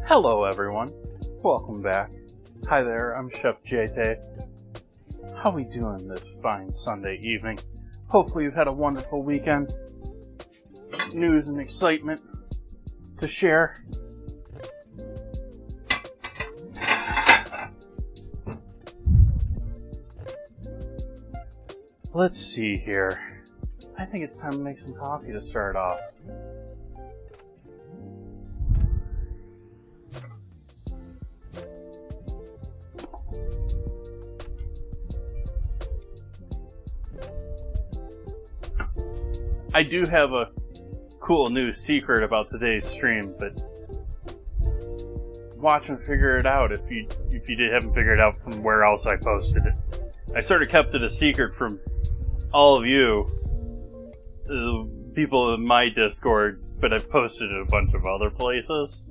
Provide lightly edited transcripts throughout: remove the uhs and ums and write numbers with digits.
Hello everyone, welcome back. Hi there, I'm Chef JT. How we doing this fine Sunday evening? Hopefully you've had a wonderful weekend. News and excitement to share. Let's see here. I think it's time to make some coffee to start off. I do have a cool new secret about today's stream, but watch and figure it out if you haven't figured it out from where else I posted it. I sort of kept it a secret from all of you, the people in my Discord, but I've posted it a bunch of other places.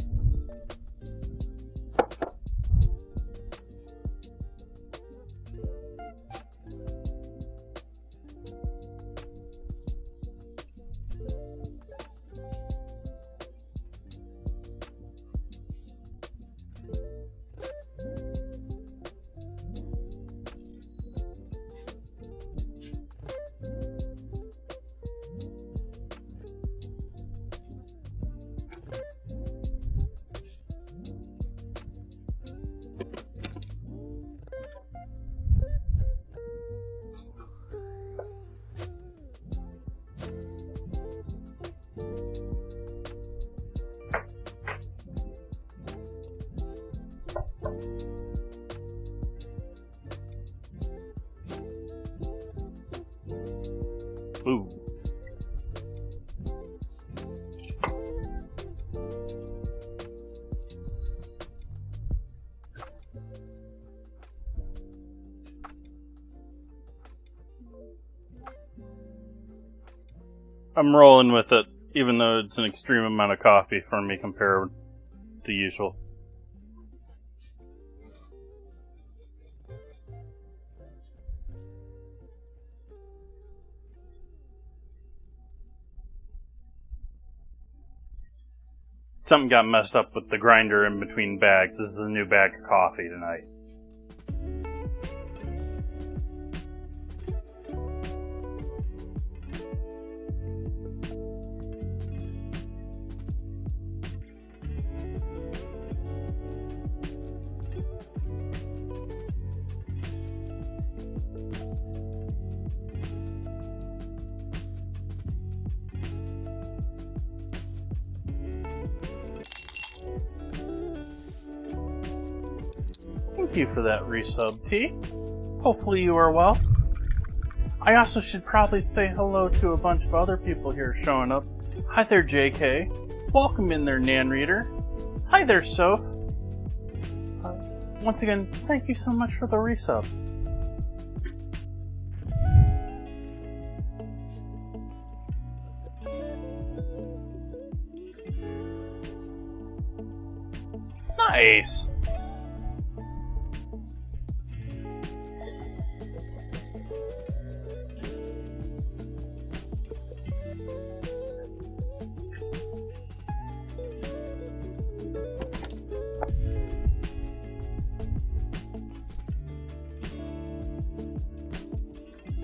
Ooh. I'm rolling with it, even though it's an extreme amount of coffee for me compared to usual. Something got messed up with the grinder in between bags. This is a new bag of coffee tonight. Thank you for that resub, T. Hopefully you are well. I also should probably say hello to a bunch of other people here showing up. Hi there, JK. Welcome in there, Nan Reader. Hi there, Soph. Once again, thank you so much for the resub. Nice.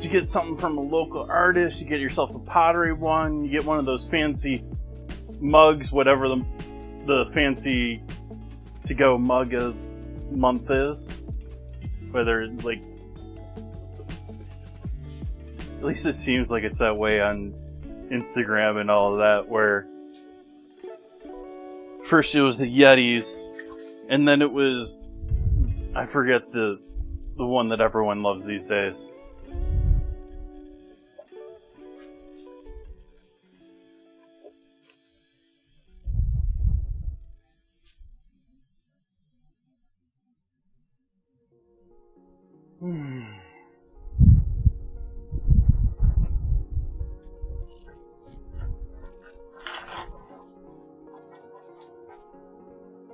You get something from a local artist, you get yourself a pottery one, you get one of those fancy mugs, whatever the fancy to-go mug of month is. Whether, like, at least it seems like it's that way on Instagram and all of that, where first it was the Yetis, and then it was, I forget the one that everyone loves these days.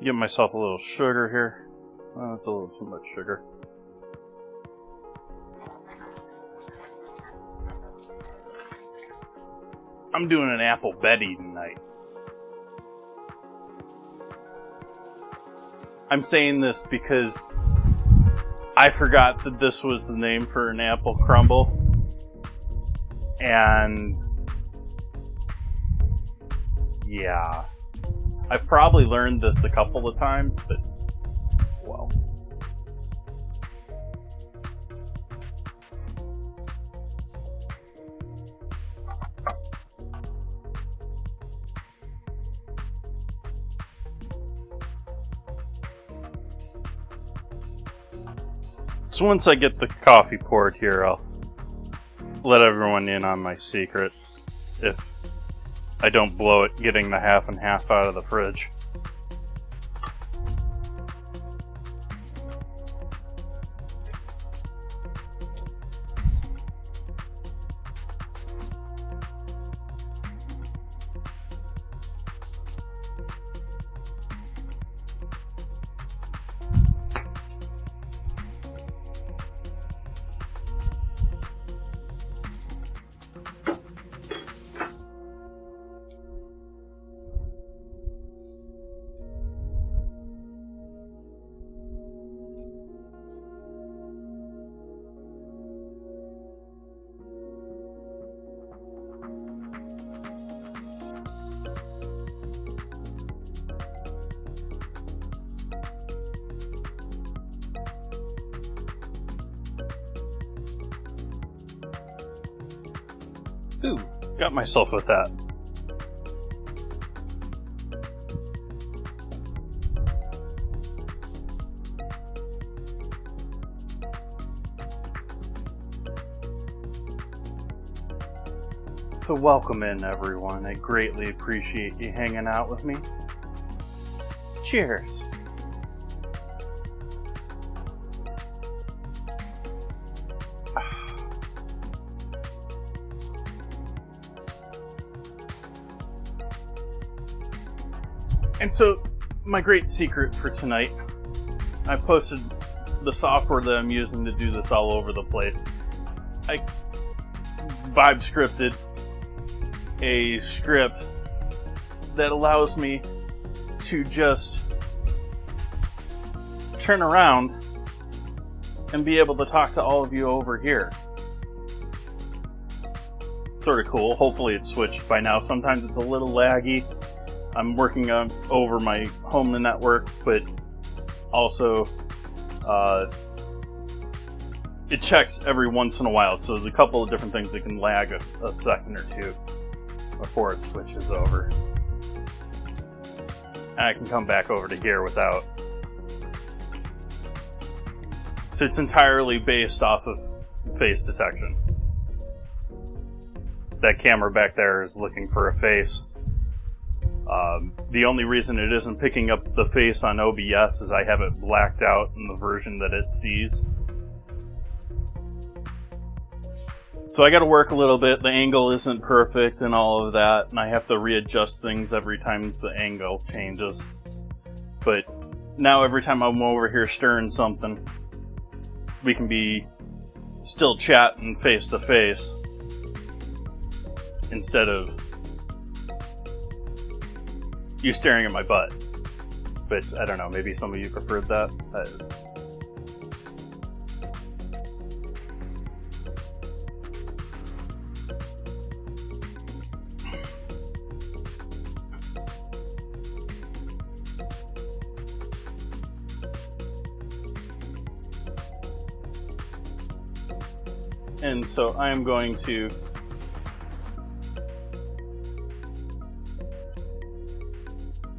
Give myself a little sugar here. Oh, that's a little too much sugar. I'm doing an apple Betty tonight. I'm saying this because I forgot that this was the name for an apple crumble. And yeah. I've probably learned this a couple of times, but well. So once I get the coffee poured here, I'll let everyone in on my secret if I don't blow it getting the half and half out of the fridge. Ooh, got myself with that. So welcome in, everyone. I greatly appreciate you hanging out with me. Cheers. And so, my great secret for tonight, I posted the software that I'm using to do this all over the place. I vibe scripted a script that allows me to just turn around and be able to talk to all of you over here. Sort of cool. Hopefully it's switched by now. Sometimes it's a little laggy. I'm working on over my home network, but also it checks every once in a while. So there's a couple of different things that can lag a second or two before it switches over. And I can come back over to here without. So it's entirely based off of face detection. That camera back there is looking for a face. The only reason it isn't picking up the face on OBS is I have it blacked out in the version that it sees. So I gotta work a little bit. The angle isn't perfect and all of that, and I have to readjust things every time the angle changes. But now every time I'm over here stirring something, we can be still chatting face to face instead of you staring at my butt. But I don't know, maybe some of you preferred that. And so I'm going to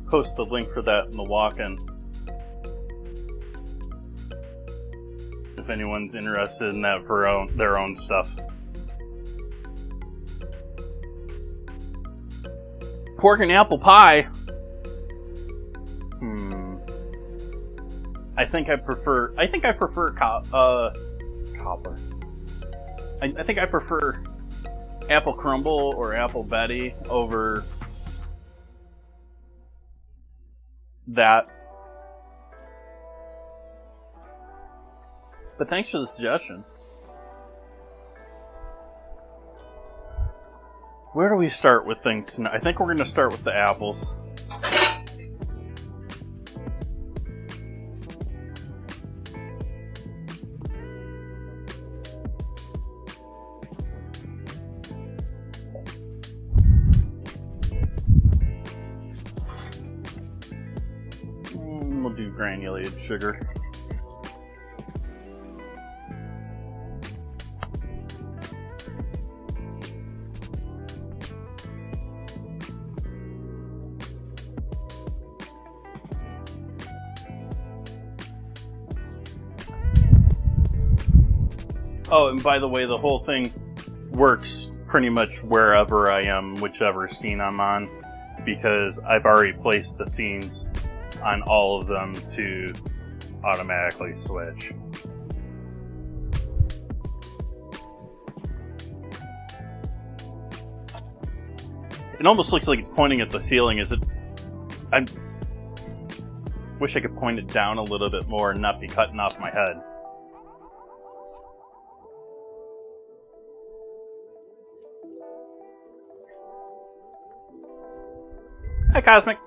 post the link for that in the walk-in if anyone's interested in that for their own stuff. Pork and apple pie. I think I prefer cobbler. I think I prefer apple crumble or apple Betty over that. But thanks for the suggestion. Where do we start with things tonight? I think we're going to start with the apples. We'll do granulated sugar. Oh, and by the way, the whole thing works pretty much wherever I am, whichever scene I'm on, because I've already placed the scenes on all of them to automatically switch. It almost looks like it's pointing at the ceiling. I wish I could point it down a little bit more and not be cutting off my head. Hi, Cosmic.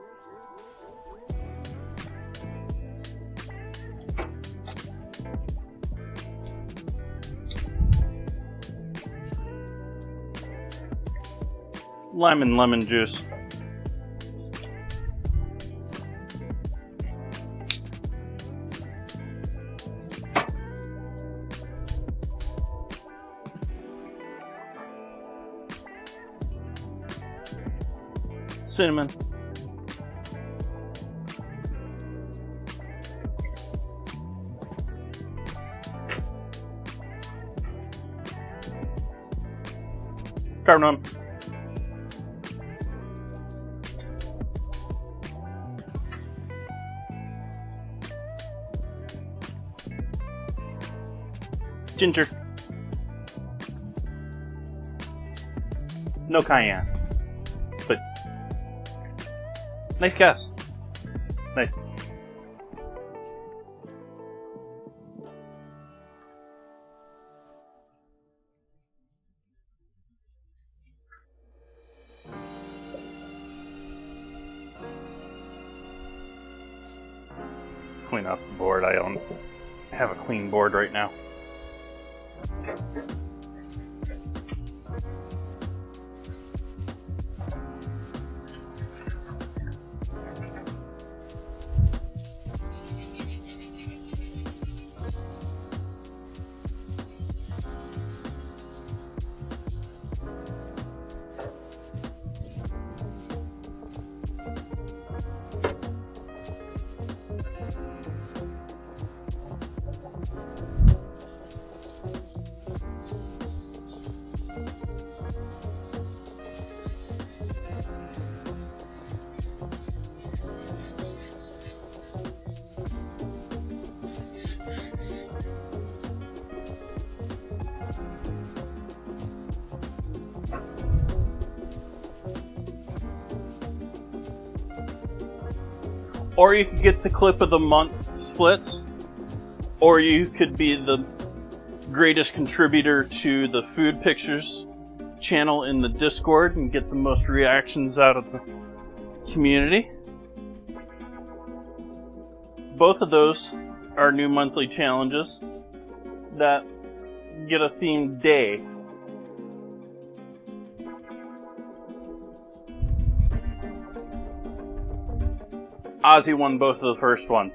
Lemon juice. Cinnamon. Cardamom. Ginger. No cayenne. But nice guess. Nice. Clean off the board. I don't have a clean board right now. Or you could get the clip of the month splits, or you could be the greatest contributor to the food pictures channel in the Discord and get the most reactions out of the community. Both of those are new monthly challenges that get a themed day. Ozzy won both of the first ones.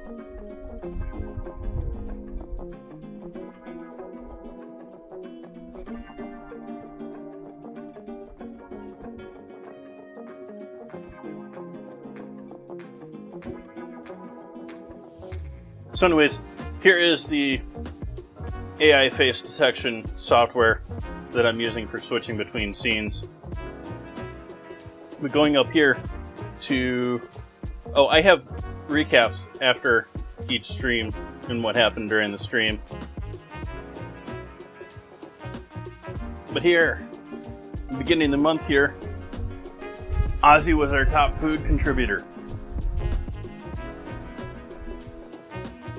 So anyways, here is the AI face detection software that I'm using for switching between scenes. We're going up here to... Oh, I have recaps after each stream and what happened during the stream. But here, beginning of the month here, Ozzy was our top food contributor.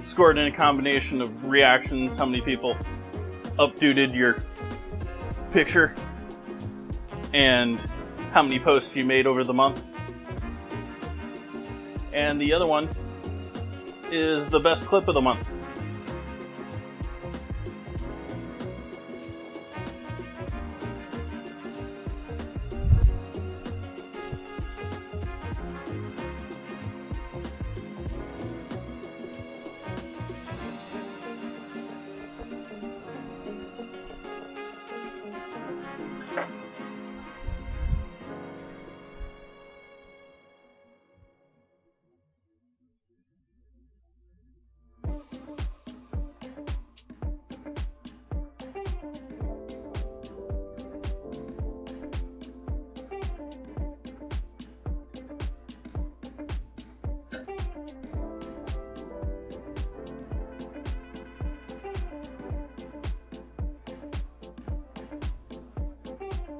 Scored in a combination of reactions, how many people updated your picture, and how many posts you made over the month. And the other one is the best clip of the month.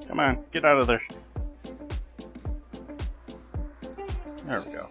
Come on, get out of there. There we go.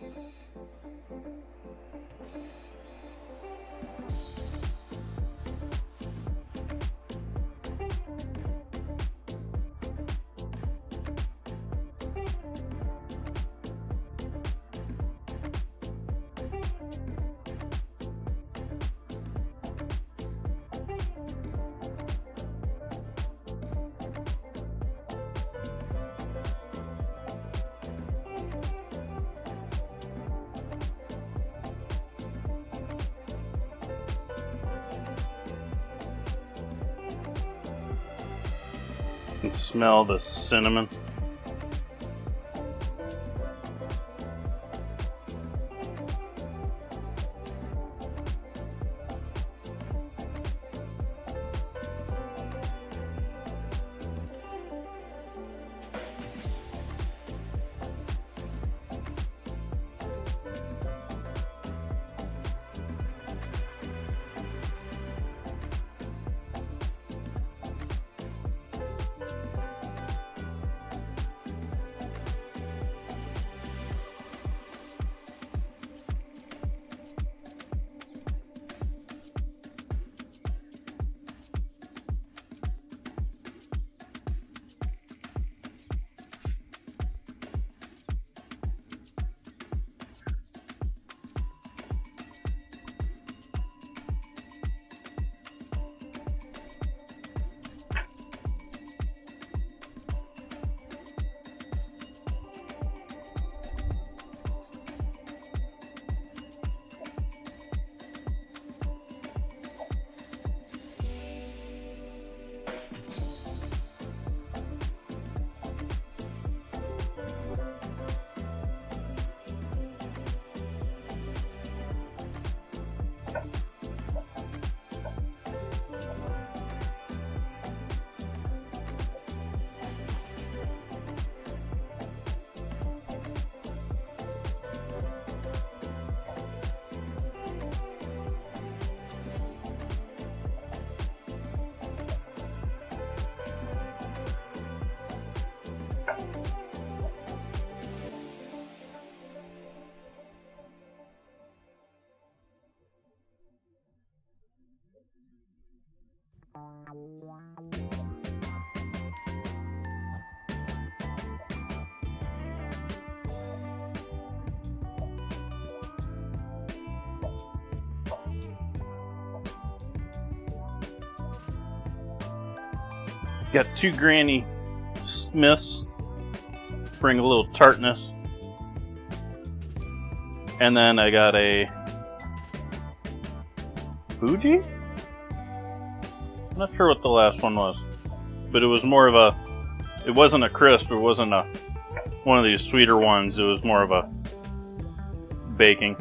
You can smell the cinnamon. Got 2 Granny Smiths, bring a little tartness. And then I got a Fuji? I'm not sure what the last one was. But it was more of a... It wasn't a crisp, it wasn't a one of these sweeter ones, it was more of a baking.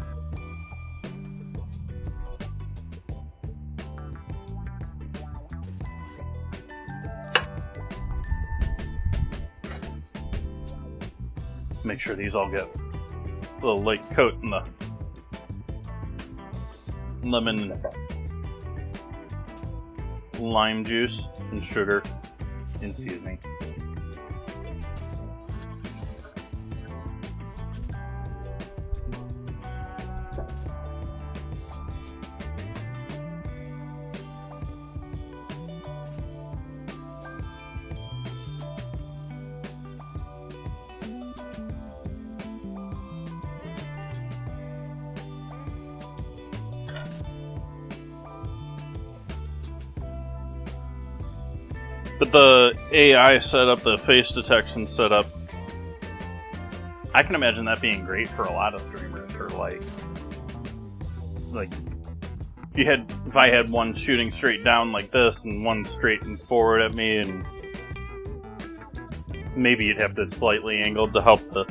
Make sure these all get a little light coat in the lemon, lime juice, and sugar and seasoning. But the AI setup, the face detection setup, I can imagine that being great for a lot of streamers. Or like if I had one shooting straight down like this and one straight and forward at me, and maybe you'd have that slightly angled to help the...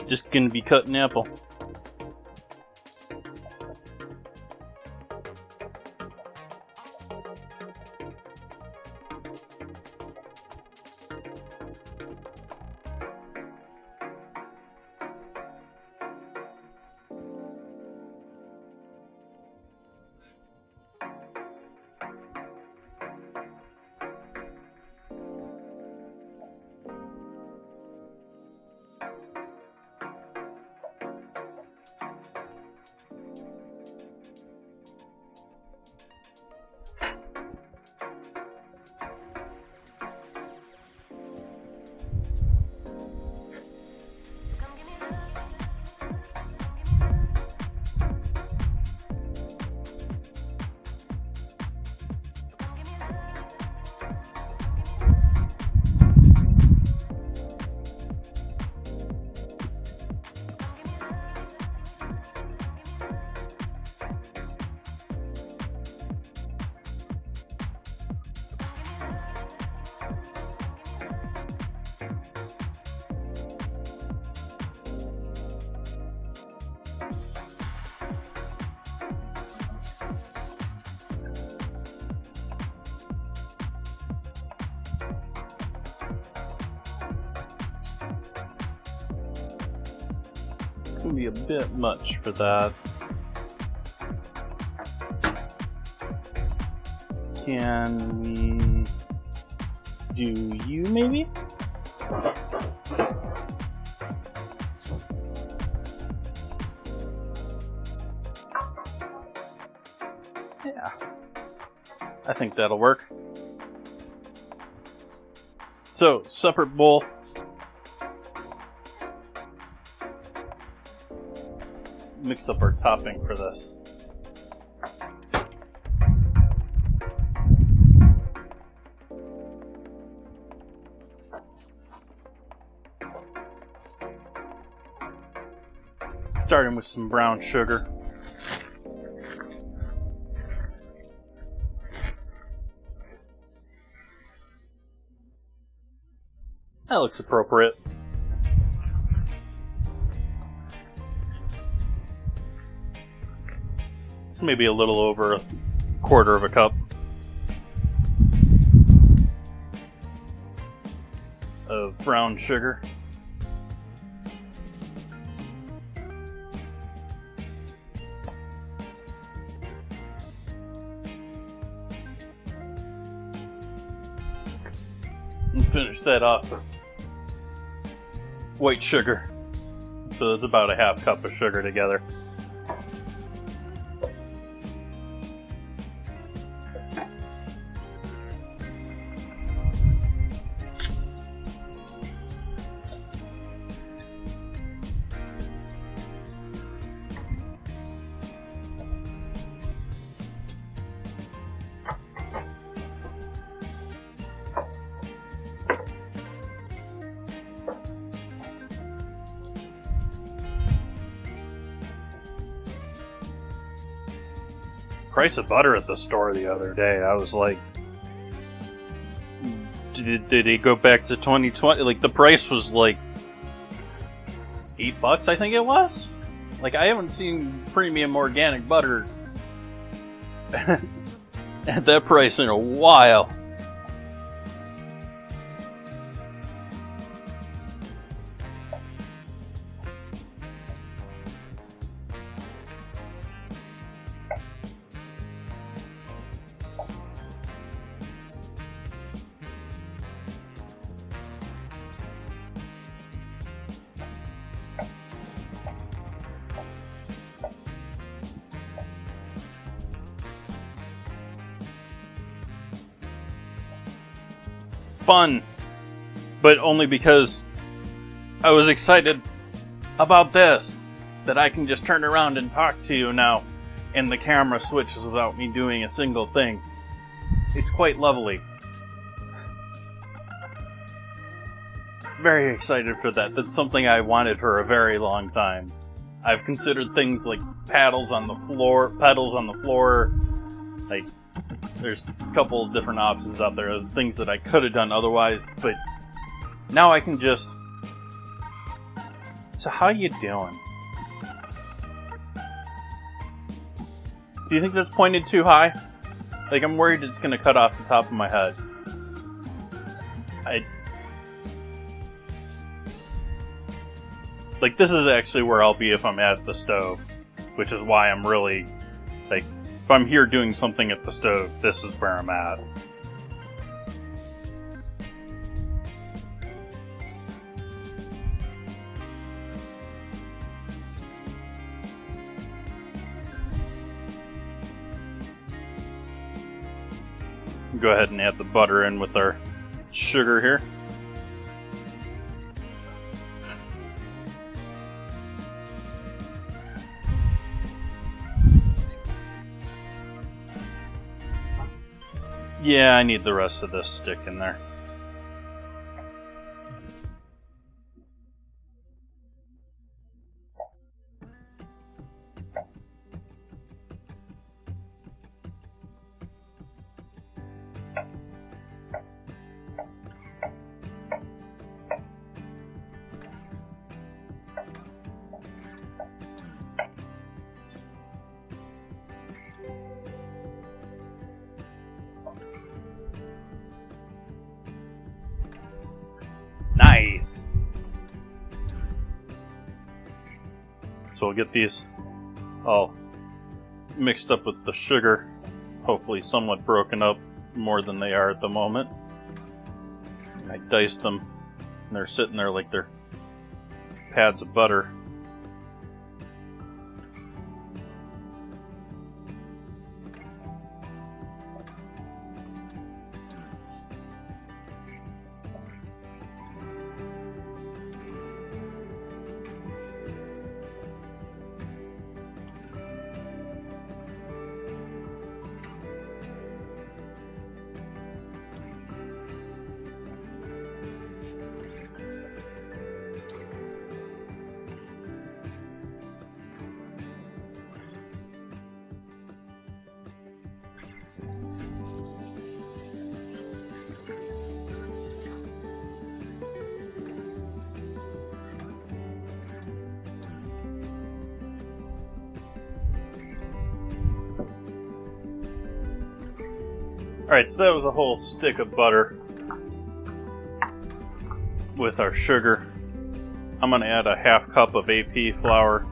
Just gonna be cutting apple. Gonna be a bit much for that. Can we do you maybe? Yeah, I think that'll work. So, separate bowl. Mix up our topping for this. Starting with some brown sugar. That looks appropriate. It's maybe a little over a quarter of a cup of brown sugar. And finish that off with white sugar. So it's about a half cup of sugar together. Price of butter at the store the other day, I was like, did it go back to 2020? Like, the price was like $8, I think it was. Like, I haven't seen premium organic butter at that price in a while. Fun, but only because I was excited about this, that I can just turn around and talk to you now, and the camera switches without me doing a single thing. It's quite lovely. Very excited for that. That's something I wanted for a very long time. I've considered things like pedals on the floor, like, there's a couple of different options out there, things that I could have done otherwise, but now I can just... So how you doing? Do you think that's pointed too high? Like, I'm worried it's gonna cut off the top of my head. Like, this is actually where I'll be if I'm at the stove, which is why I'm really, like, if I'm here doing something at the stove, this is where I'm at. Go ahead and add the butter in with our sugar here. Yeah, I need the rest of this stick in there. Nice! So we'll get these all mixed up with the sugar, hopefully somewhat broken up more than they are at the moment. And I diced them, and they're sitting there like they're pads of butter. Alright, so that was a whole stick of butter with our sugar. I'm going to add a half cup of AP flour.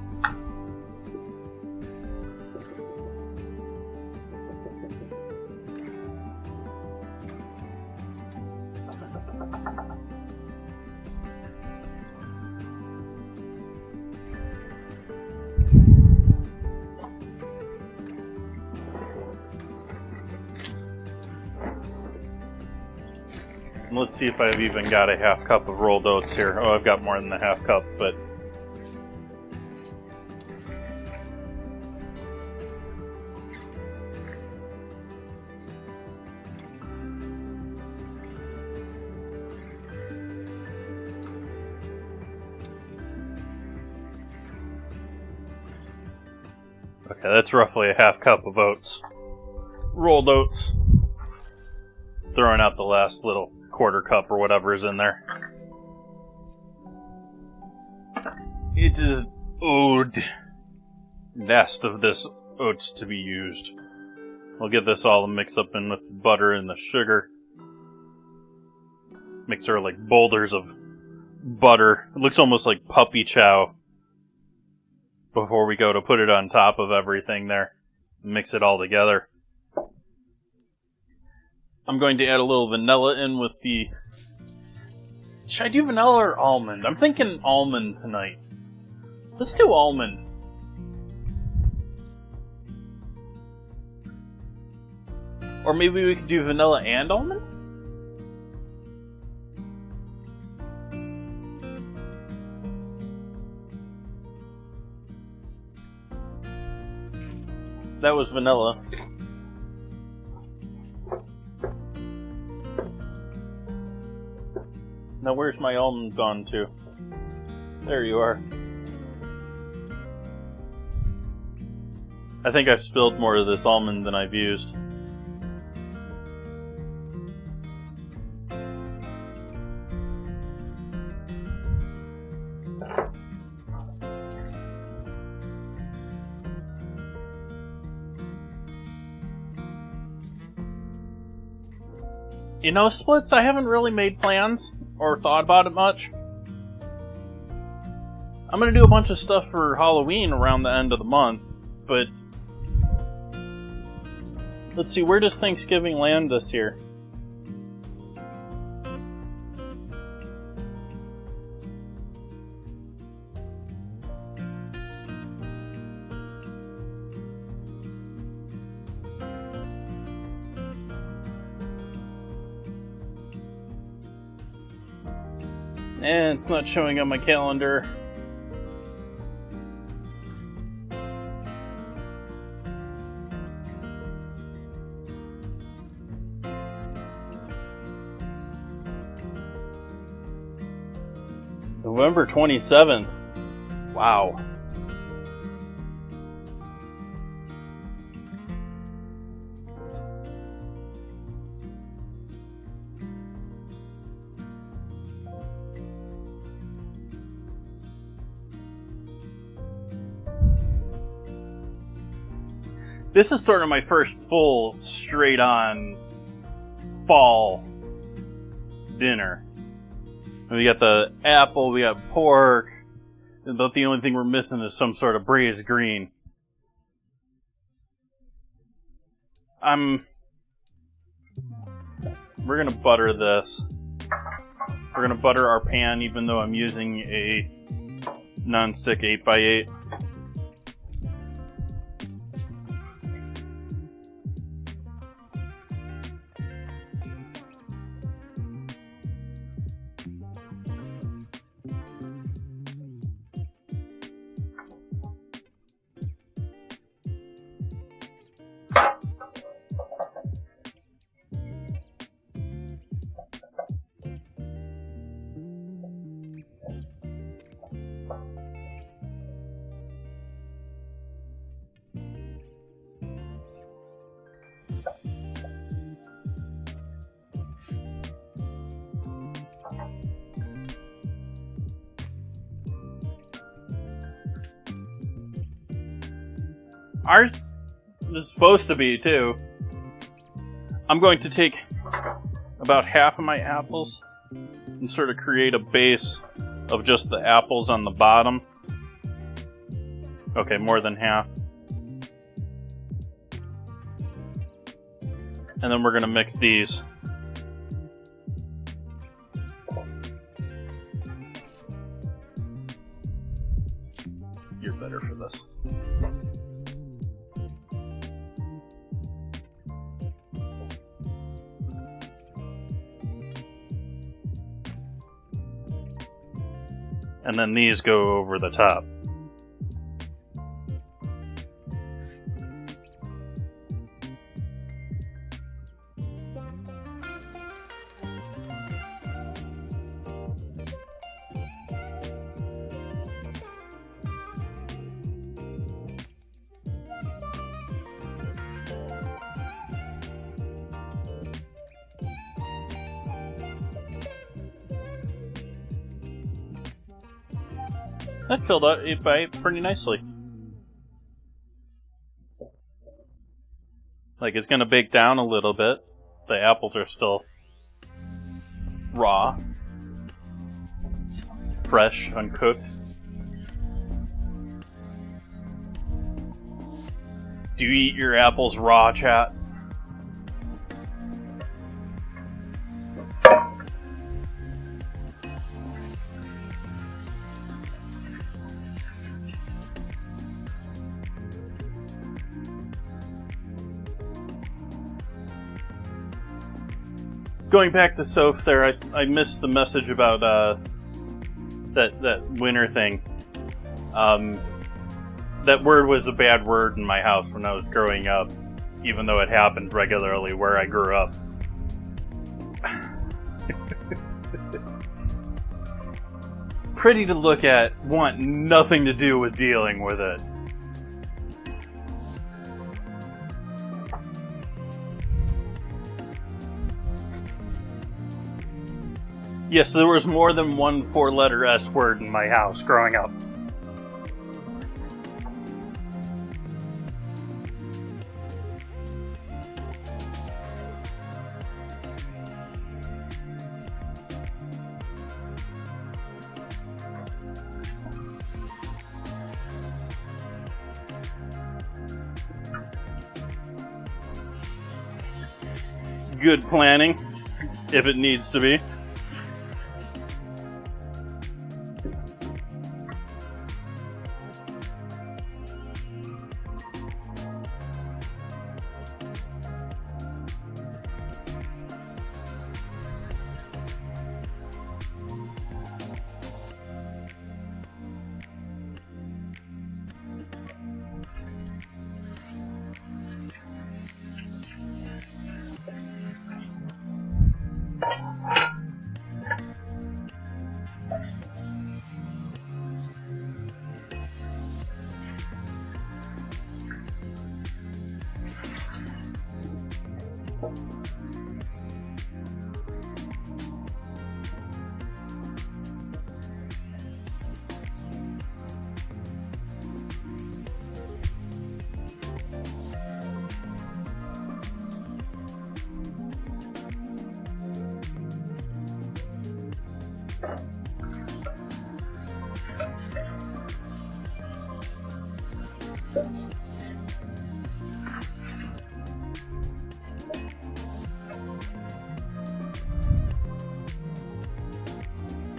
Let's see if I've even got a half cup of rolled oats here. Oh, I've got more than a half cup, but... Okay, that's roughly a half cup of oats. Rolled oats. Throwing out the last little quarter cup or whatever is in there. It is owed nest of this oats to be used. We'll get this all mixed up in with the butter and the sugar. Mix her like boulders of butter. It looks almost like puppy chow. Before we go to put it on top of everything there. Mix it all together. I'm going to add a little vanilla in with the... Should I do vanilla or almond? I'm thinking almond tonight. Let's do almond. Or maybe we could do vanilla and almond? That was vanilla. Now where's my almond gone to? There you are. I think I've spilled more of this almond than I've used. You know, Splits, I haven't really made plans or thought about it much. I'm gonna do a bunch of stuff for Halloween around the end of the month, but let's see, where does Thanksgiving land this year? And it's not showing on my calendar. November 27th. Wow. This is sort of my first full, straight-on fall dinner. We got the apple, we got pork, but the only thing we're missing is some sort of braised green. We're gonna butter this. We're gonna butter our pan, even though I'm using a non-stick 8x8. Ours is supposed to be, too. I'm going to take about half of my apples and sort of create a base of just the apples on the bottom. Okay, more than half. And then we're going to mix these. longer for this. And then these go over the top. That filled out 8x8 pretty nicely. Like, it's gonna bake down a little bit. The apples are still raw, fresh, uncooked. Do you eat your apples raw, chat? Going back to Soph there, I missed the message about that winter thing. That word was a bad word in my house when I was growing up, even though it happened regularly where I grew up. Pretty to look at, want nothing to do with dealing with it. Yes, there was more than one 4-letter S word in my house growing up. Good planning, if it needs to be.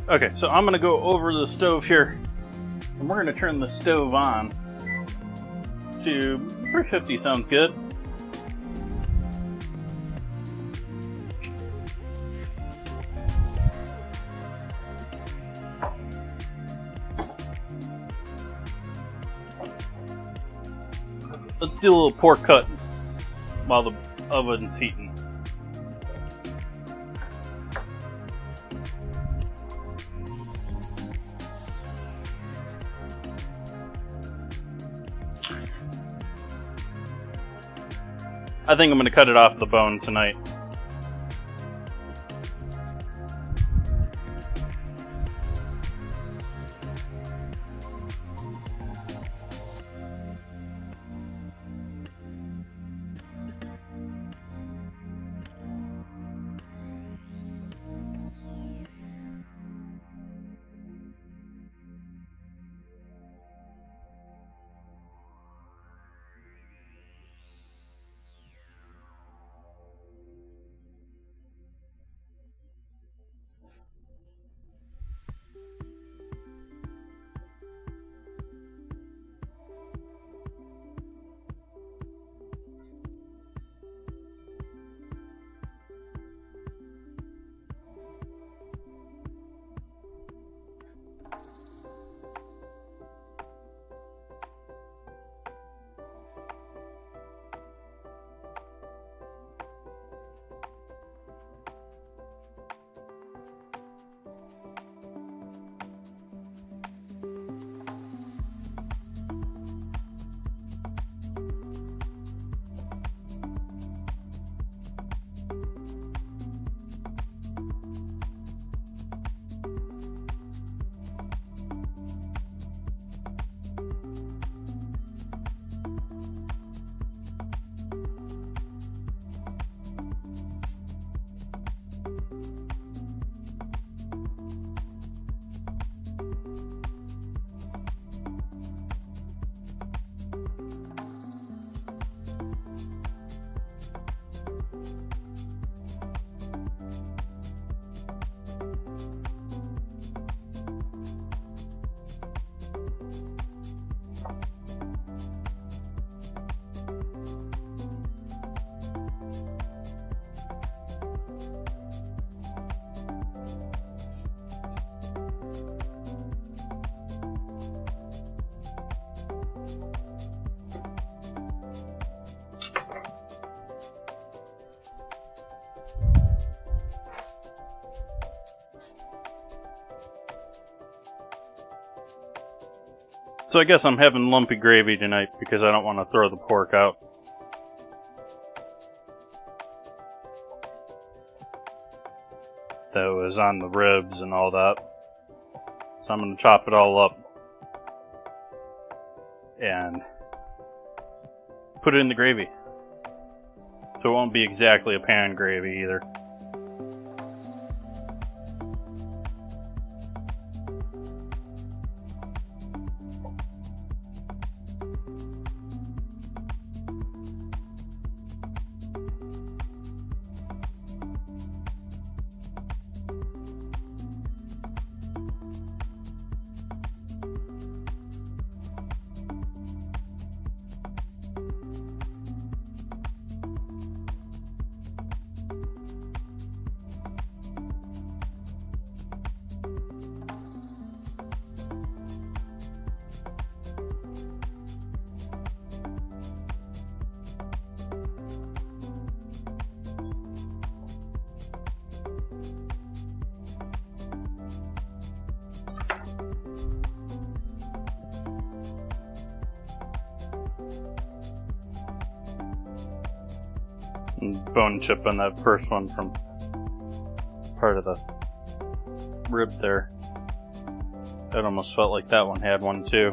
Okay, so I'm gonna go over the stove here, and we're gonna turn the stove on to 350. Sounds good. Let's do a little pork cut while the oven's heating. I think I'm going to cut it off the bone tonight. So I guess I'm having lumpy gravy tonight because I don't want to throw the pork out. That was on the ribs and all that. So I'm going to chop it all up and put it in the gravy. So it won't be exactly a pan gravy either. Bone chip on that first one from part of the rib there. It almost felt like that one had one too.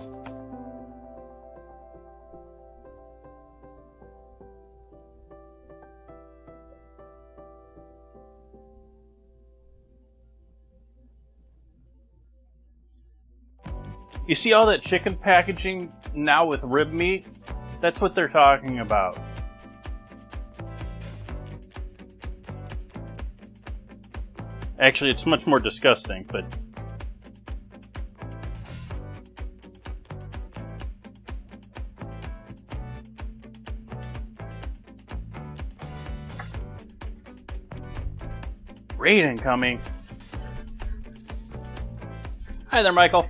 You see all that chicken packaging now with rib meat? That's what they're talking about. Actually, it's much more disgusting, but... Raid incoming. Hi there, Michael.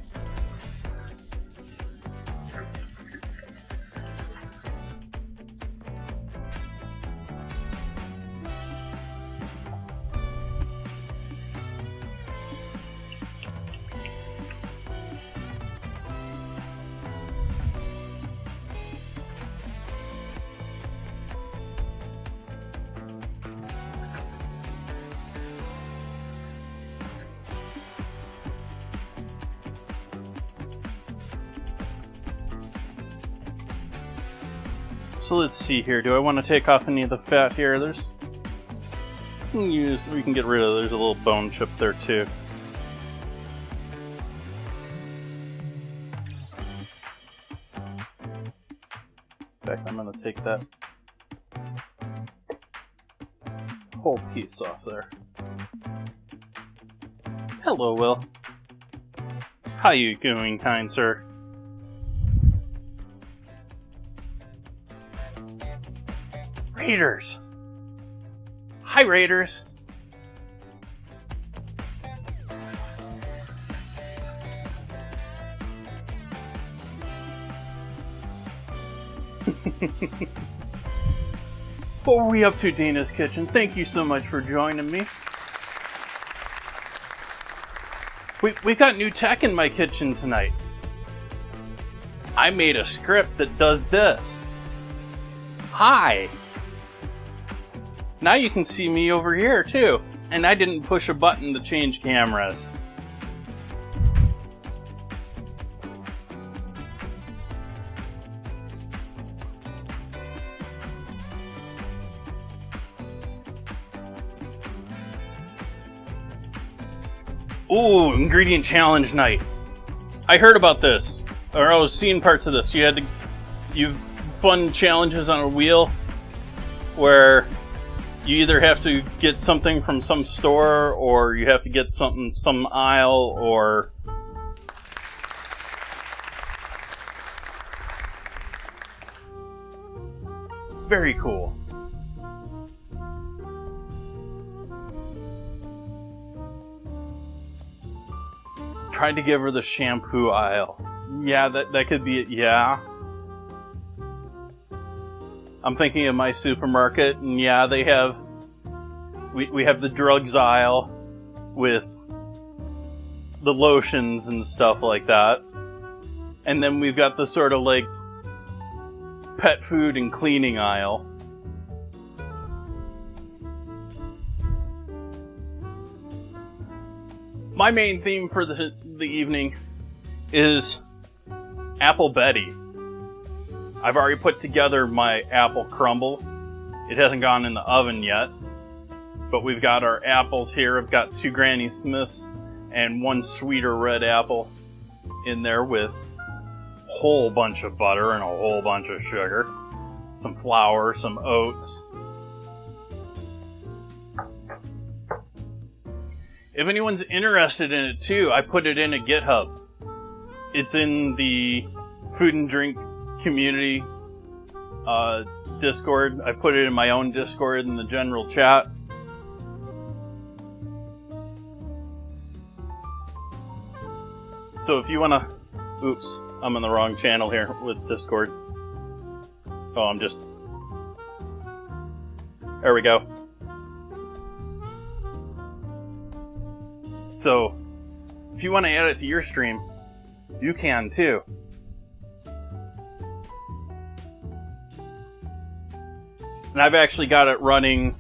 So let's see here. Do I want to take off any of the fat here? We can get rid of. There's a little bone chip there too. In fact, I'm going to take that whole piece off there. Hello, Will. How you doing, kind sir? Raiders! Hi, Raiders! What were we up to, Dana's Kitchen? Thank you so much for joining me. We got new tech in my kitchen tonight. I made a script that does this. Hi! Now you can see me over here, too. And I didn't push a button to change cameras. Ooh, ingredient challenge night. I heard about this. Or I was seeing parts of this. You've fun challenges on a wheel where you either have to get something from some store, or you have to get something some aisle, or very cool. Tried to give her the shampoo aisle. Yeah, that could be it. Yeah. I'm thinking of my supermarket, and yeah, they have... We have the drugs aisle with the lotions and stuff like that. And then we've got the sort of like pet food and cleaning aisle. My main theme for the evening is Apple Betty. I've already put together my apple crumble. It hasn't gone in the oven yet. But we've got our apples here. I've got 2 Granny Smiths and 1 sweeter red apple in there with a whole bunch of butter and a whole bunch of sugar. Some flour, some oats. If anyone's interested in it too, I put it in a GitHub. It's in the food and drink community Discord. I put it in my own Discord in the general chat. So if you want to... Oops, I'm on the wrong channel here with Discord. Oh, I'm just... There we go. So, if you want to add it to your stream, you can too. And I've actually got it running.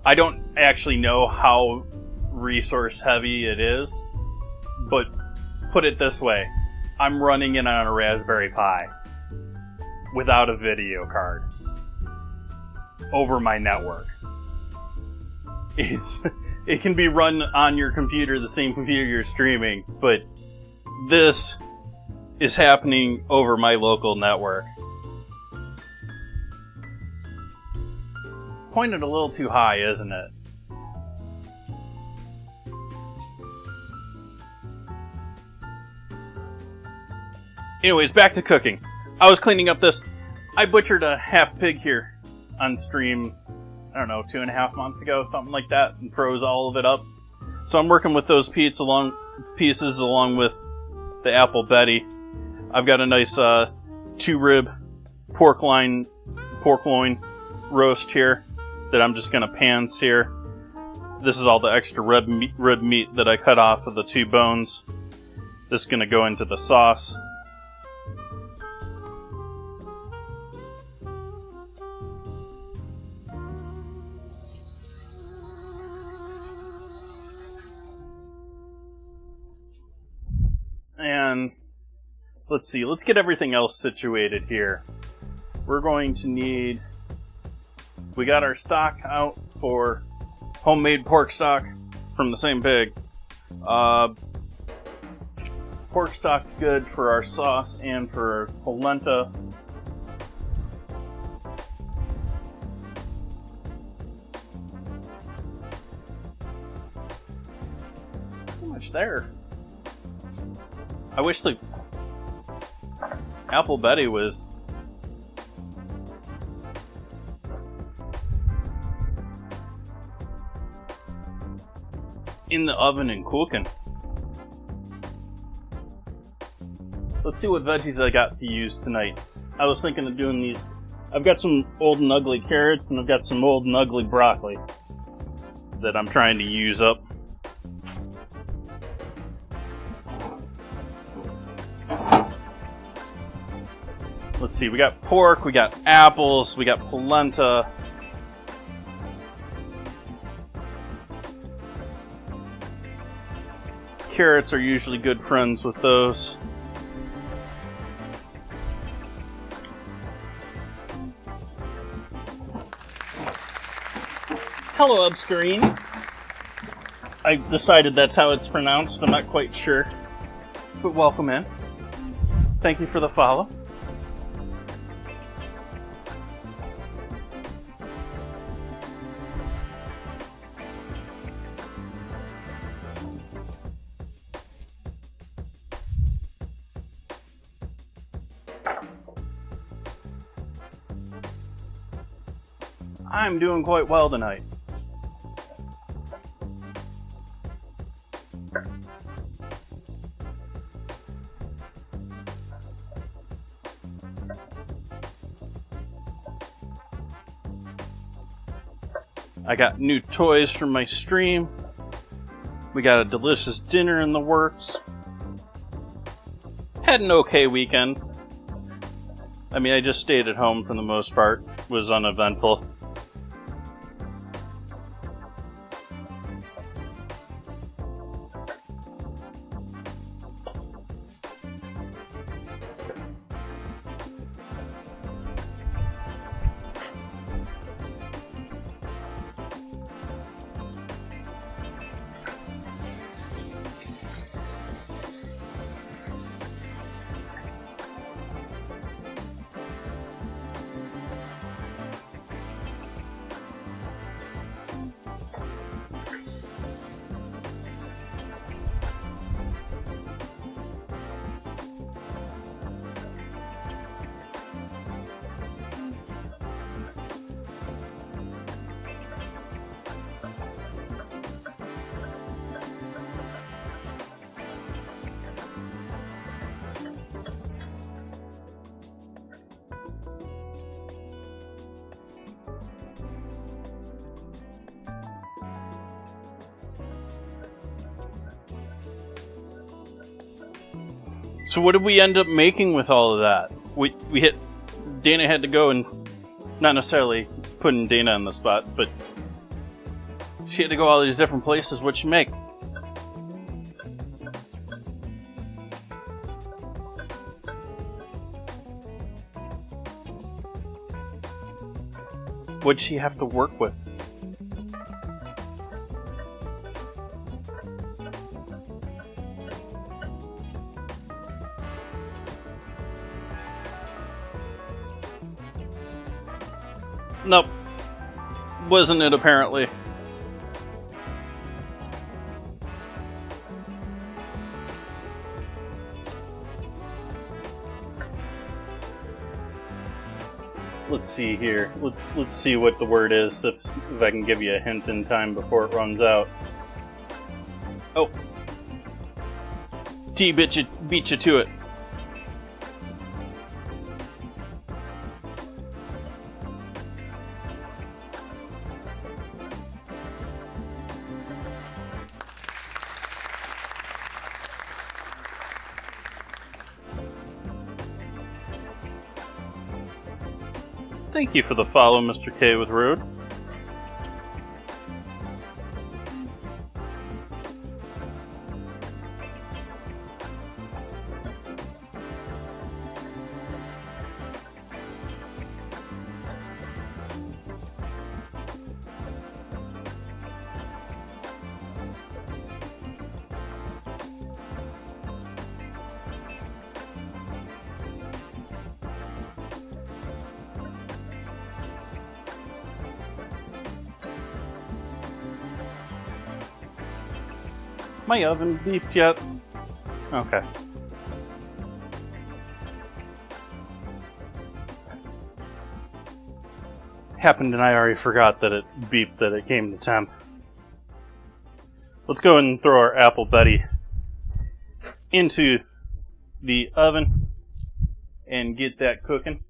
I don't actually know how resource heavy it is, but put it this way. I'm running it on a Raspberry Pi without a video card over my network. It can be run on your computer, the same computer you're streaming, but this is happening over my local network. Pointed a little too high, isn't it? Anyways, back to cooking. I was cleaning up this. I butchered a half pig here on stream, I don't know, 2.5 months ago, something like that, and froze all of it up. So I'm working with those pieces along with the Apple Betty. I've got a nice 2-rib pork loin roast here that I'm just gonna pan sear. This is all the extra rib meat that I cut off of the 2 bones. This is gonna go into the sauce. And let's see, let's get everything else situated here. We're going to need, we got our stock out for homemade pork stock from the same pig. Pork stock's good for our sauce and for polenta. Too much there. I wish the Apple Betty was in the oven and cooking. Let's see what veggies I got to use tonight. I was thinking of doing these. I've got some old and ugly carrots and I've got some old and ugly broccoli that I'm trying to use up. Let's see, we got pork, we got apples, we got polenta. Carrots are usually good friends with those. Hello, Upscreen. I decided that's how it's pronounced, I'm not quite sure. But welcome in. Thank you for the follow. I'm doing quite well tonight. I got new toys for my stream. We got a delicious dinner in the works. Had an okay weekend. I mean, I just stayed at home for the most part. It was uneventful. So what did we end up making with all of that? Dana had to go and, not necessarily putting Dana on the spot, but she had to go all these different places. What'd she make? What'd she have to work with? Nope. Wasn't it, apparently. Let's see here. Let's see what the word is, if I can give you a hint in time before it runs out. Oh. T beat you to it. Thank you for the follow, Mr. K with Rude. My oven beeped yet? Okay. Happened and I already forgot that it beeped that it came to temp. Let's go ahead and throw our Apple Betty into the oven and get that cooking.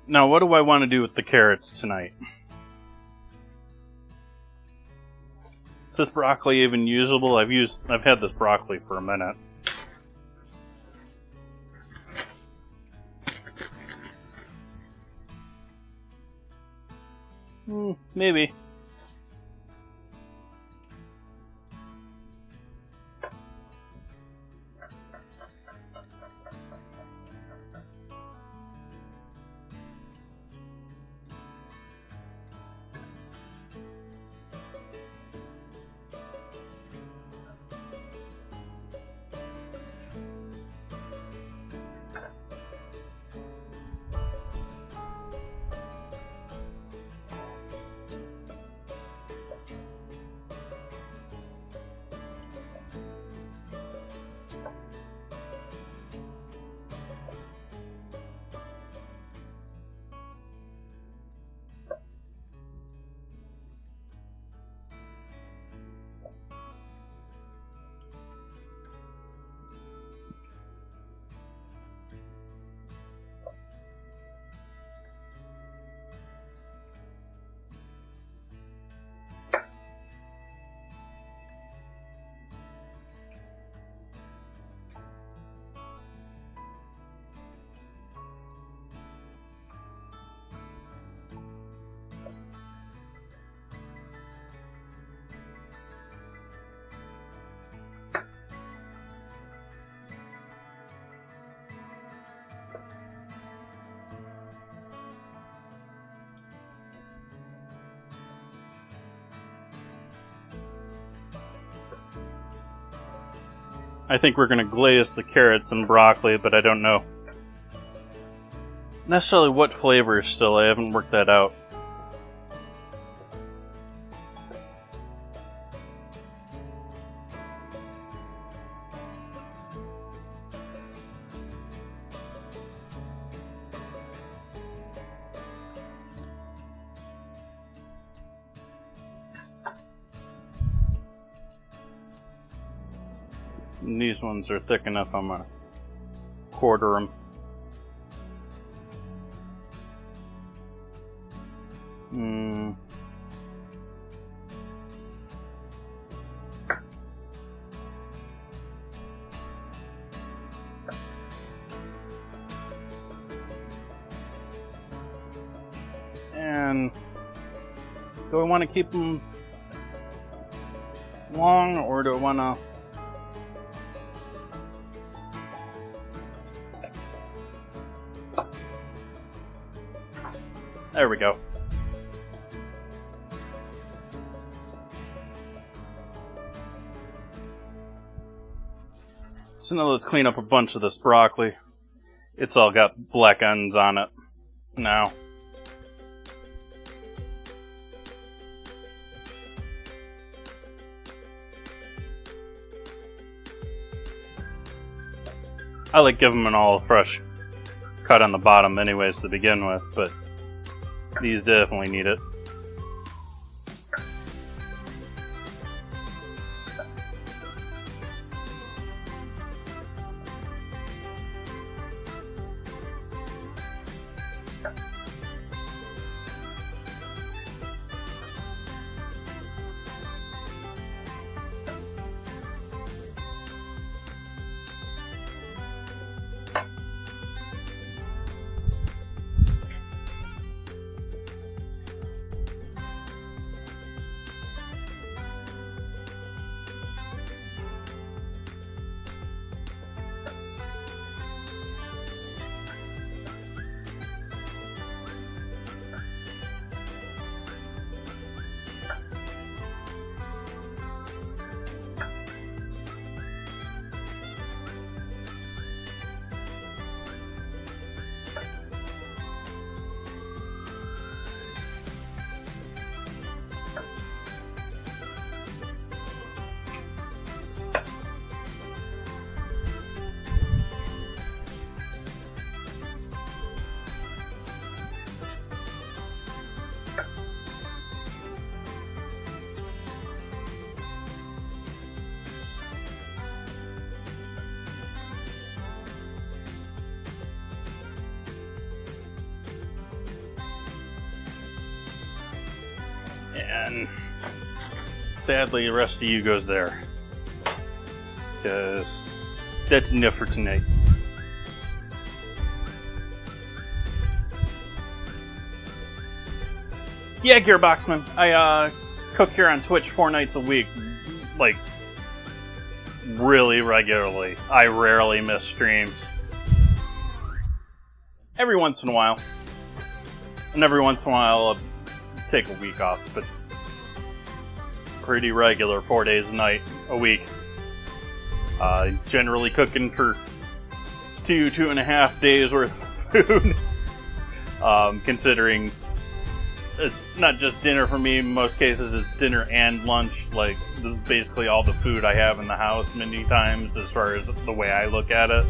Now, what do I want to do with the carrots tonight? Is this broccoli even usable? I've had this broccoli for a minute. Maybe. I think we're going to glaze the carrots and broccoli, but I don't know necessarily what flavor still. I haven't worked that out. And these ones are thick enough, I'm going to quarter them. And do I want to keep them long, or do I want to... There we go. So now let's clean up a bunch of this broccoli. It's all got black ends on it now. I like giving them all a fresh cut on the bottom anyways to begin with, but these definitely need it. And sadly, the rest of you goes there, because that's enough for tonight. Yeah, Gearboxman, I cook here on Twitch 4 nights a week, like really regularly. I rarely miss streams. Every once in a while. And every once in a while I'll take a week off, but pretty regular, 4 days a night, a week. Generally cooking for 2.5 days worth of food. Considering it's not just dinner for me, in most cases it's dinner and lunch. Like, this is basically all the food I have in the house many times, as far as the way I look at it.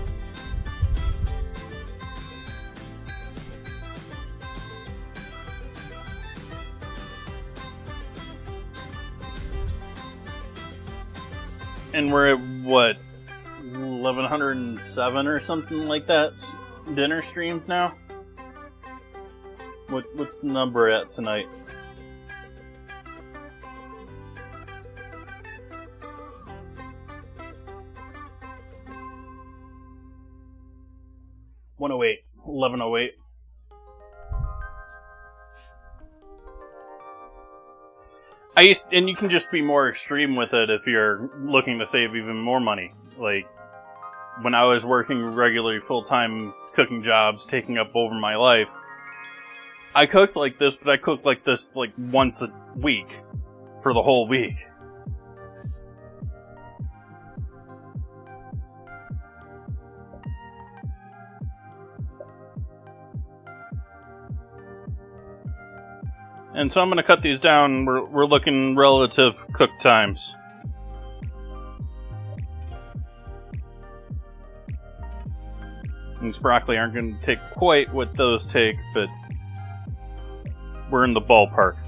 And we're at, what, 1107 or something like that dinner streams now? What's the number at tonight? $108, 1108. And you can just be more extreme with it if you're looking to save even more money. Like, when I was working regularly full-time cooking jobs, taking up over my life, I cooked like this, but I cooked like this like once a week for the whole week. And so I'm going to cut these down. We're looking relative cook times. These broccoli aren't going to take quite what those take, but we're in the ballpark.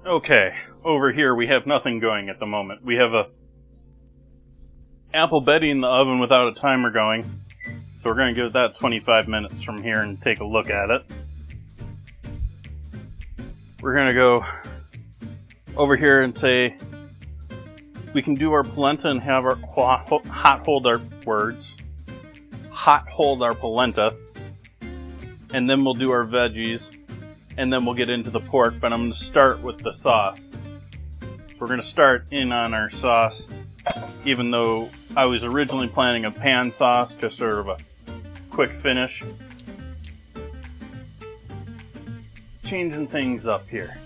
Okay, over here we have nothing going at the moment. We have a apple Betty in the oven without a timer going, so we're going to give that 25 minutes from here and take a look at it. We're going to go over here and say we can do our polenta and have our hot hold our polenta, and then we'll do our veggies. And then we'll get into the pork, but I'm going to start with the sauce. We're going to start in on our sauce, even though I was originally planning a pan sauce, just sort of a quick finish. Changing things up here.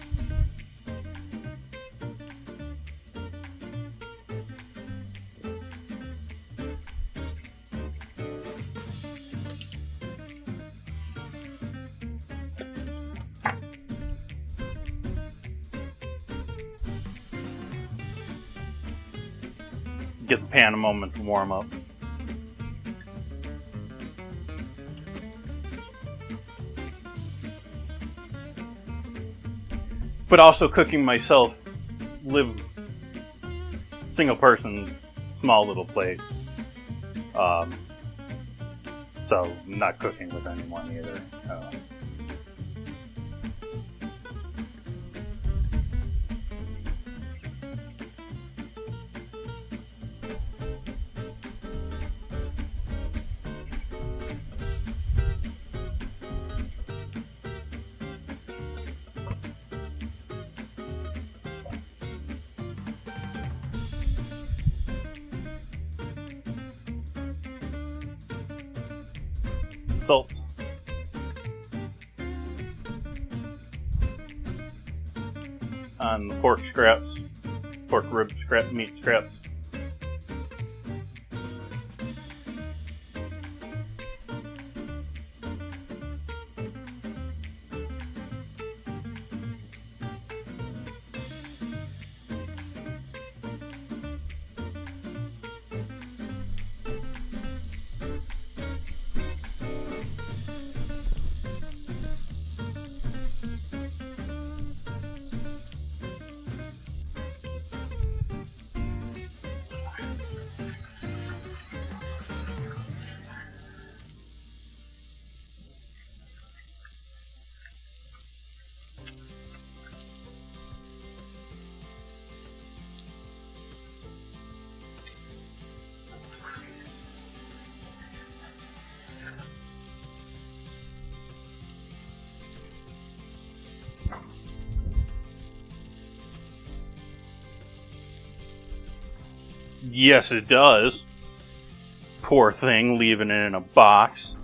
Get the pan a moment to warm up. But also cooking myself, live single person, small little place. So not cooking with anyone either. Salt. On the pork scraps, pork rib scrap, meat scraps. Yes, it does. Poor thing, leaving it in a box.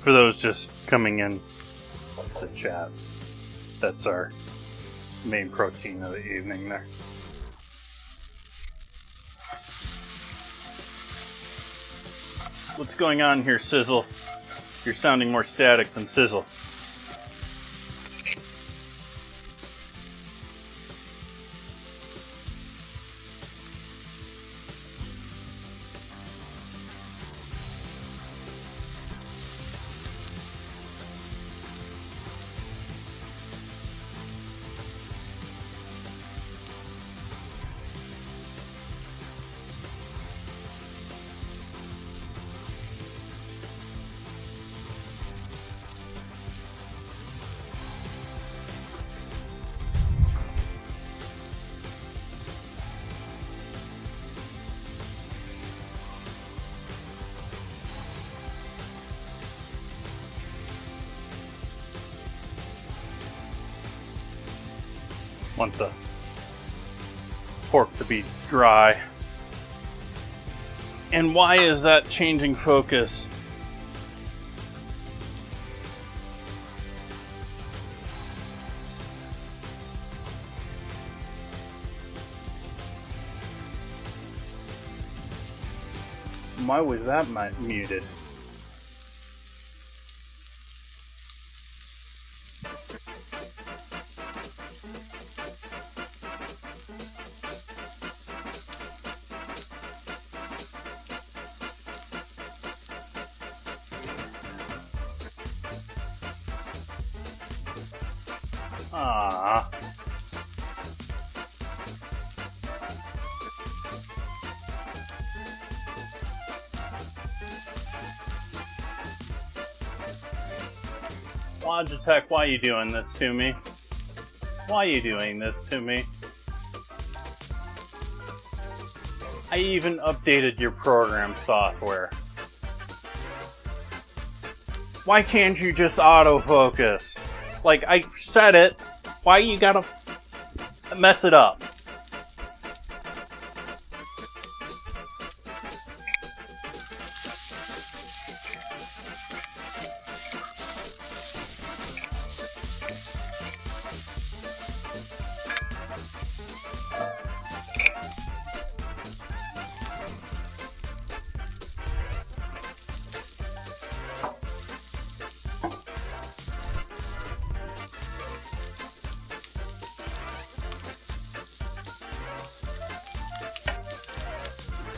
For those just coming in to chat, that's our main protein of the evening there. What's going on here, Sizzle? You're sounding more static than Sizzle. Want the pork to be dry. And why is that changing focus? Why was that muted? Ah. Logitech, why are you doing this to me? Why are you doing this to me? I even updated your program software. Why can't you just autofocus? Like, I said it. Why you gotta mess it up?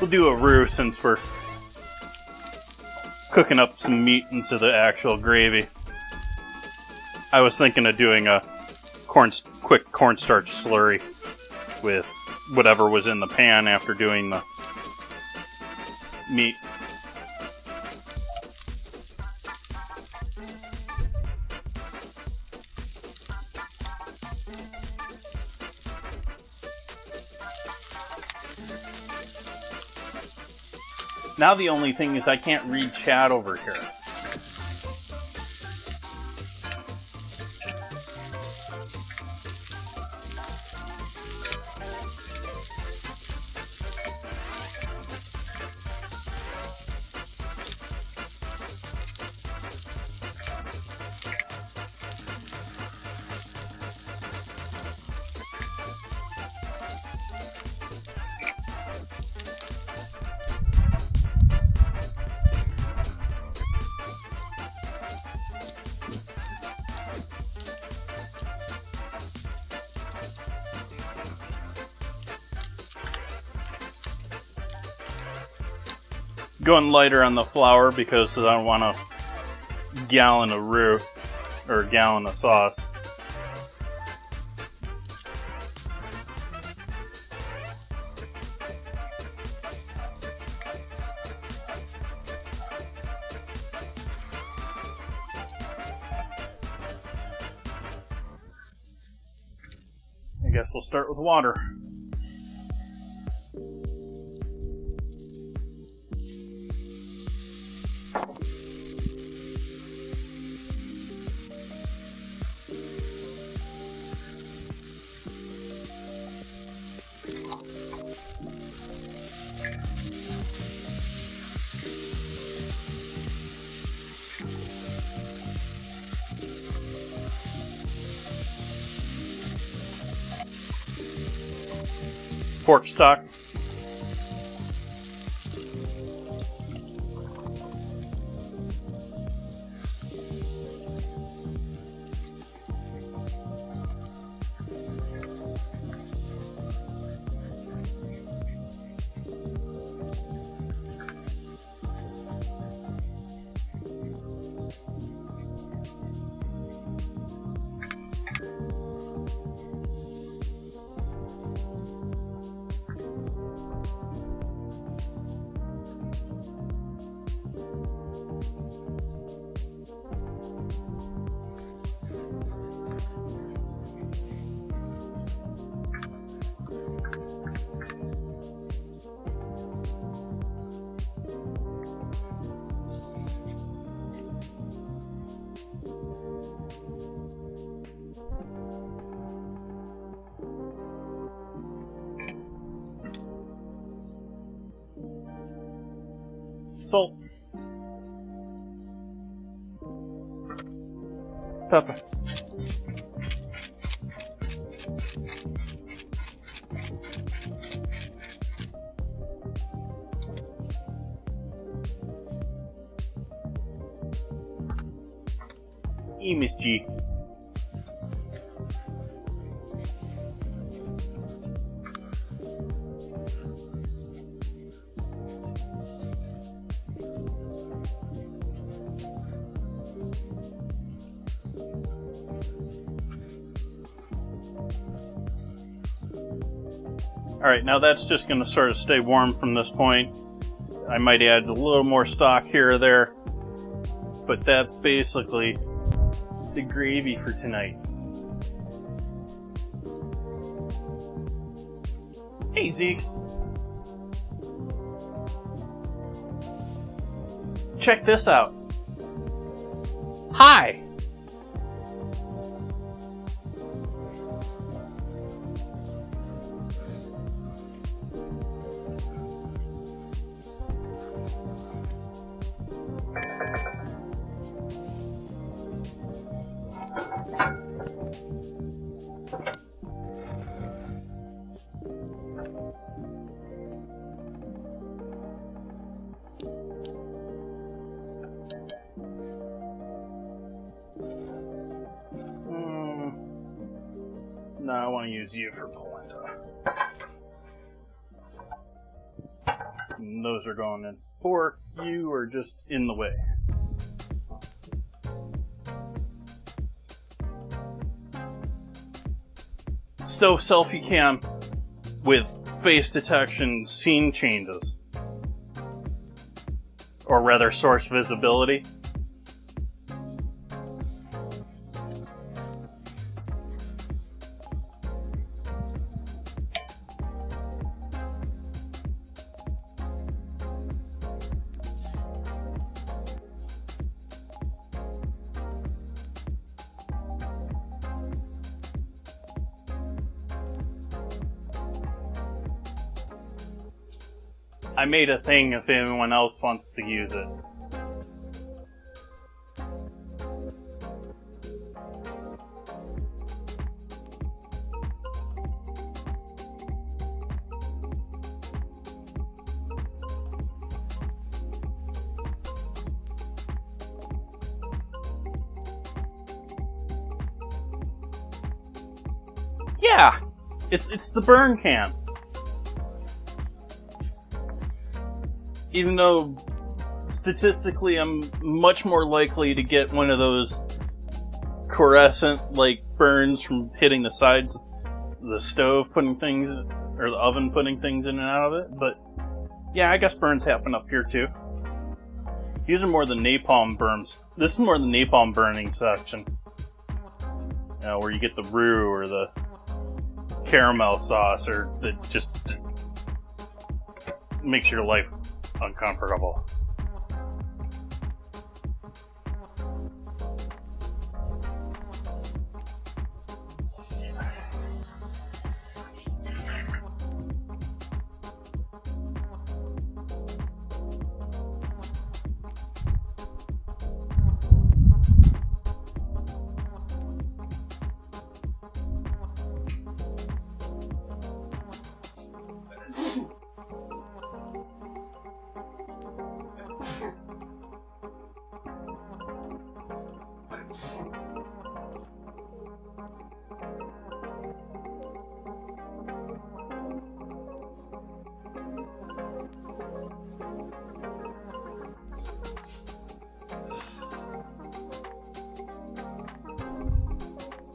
We'll do a roux since we're cooking up some meat into the actual gravy. I was thinking of doing a quick cornstarch slurry with whatever was in the pan after doing the meat. Now the only thing is I can't read chat over here. Going lighter on the flour because I don't want a gallon of roux or a gallon of sauce. I guess we'll start with water. Pork stock. Salt. Pepper. MSG. Alright, now that's just going to sort of stay warm from this point. I might add a little more stock here or there, but that's basically the gravy for tonight. Hey, Zeeks. Check this out. Hi! No, I want to use you for polenta. And those are going in pork. You are just in the way. Stove selfie cam with face detection scene changes. Or rather, source visibility. I made a thing if anyone else wants to use it. Yeah, it's the burn cam. Even though statistically, I'm much more likely to get one of those quiescent, like, burns from hitting the sides of the stove, putting things, or the oven putting things in and out of it. But, yeah, I guess burns happen up here, too. These are more the napalm burns. This is more the napalm burning section. You know, where you get the roux or the caramel sauce, or that just makes your life uncomfortable.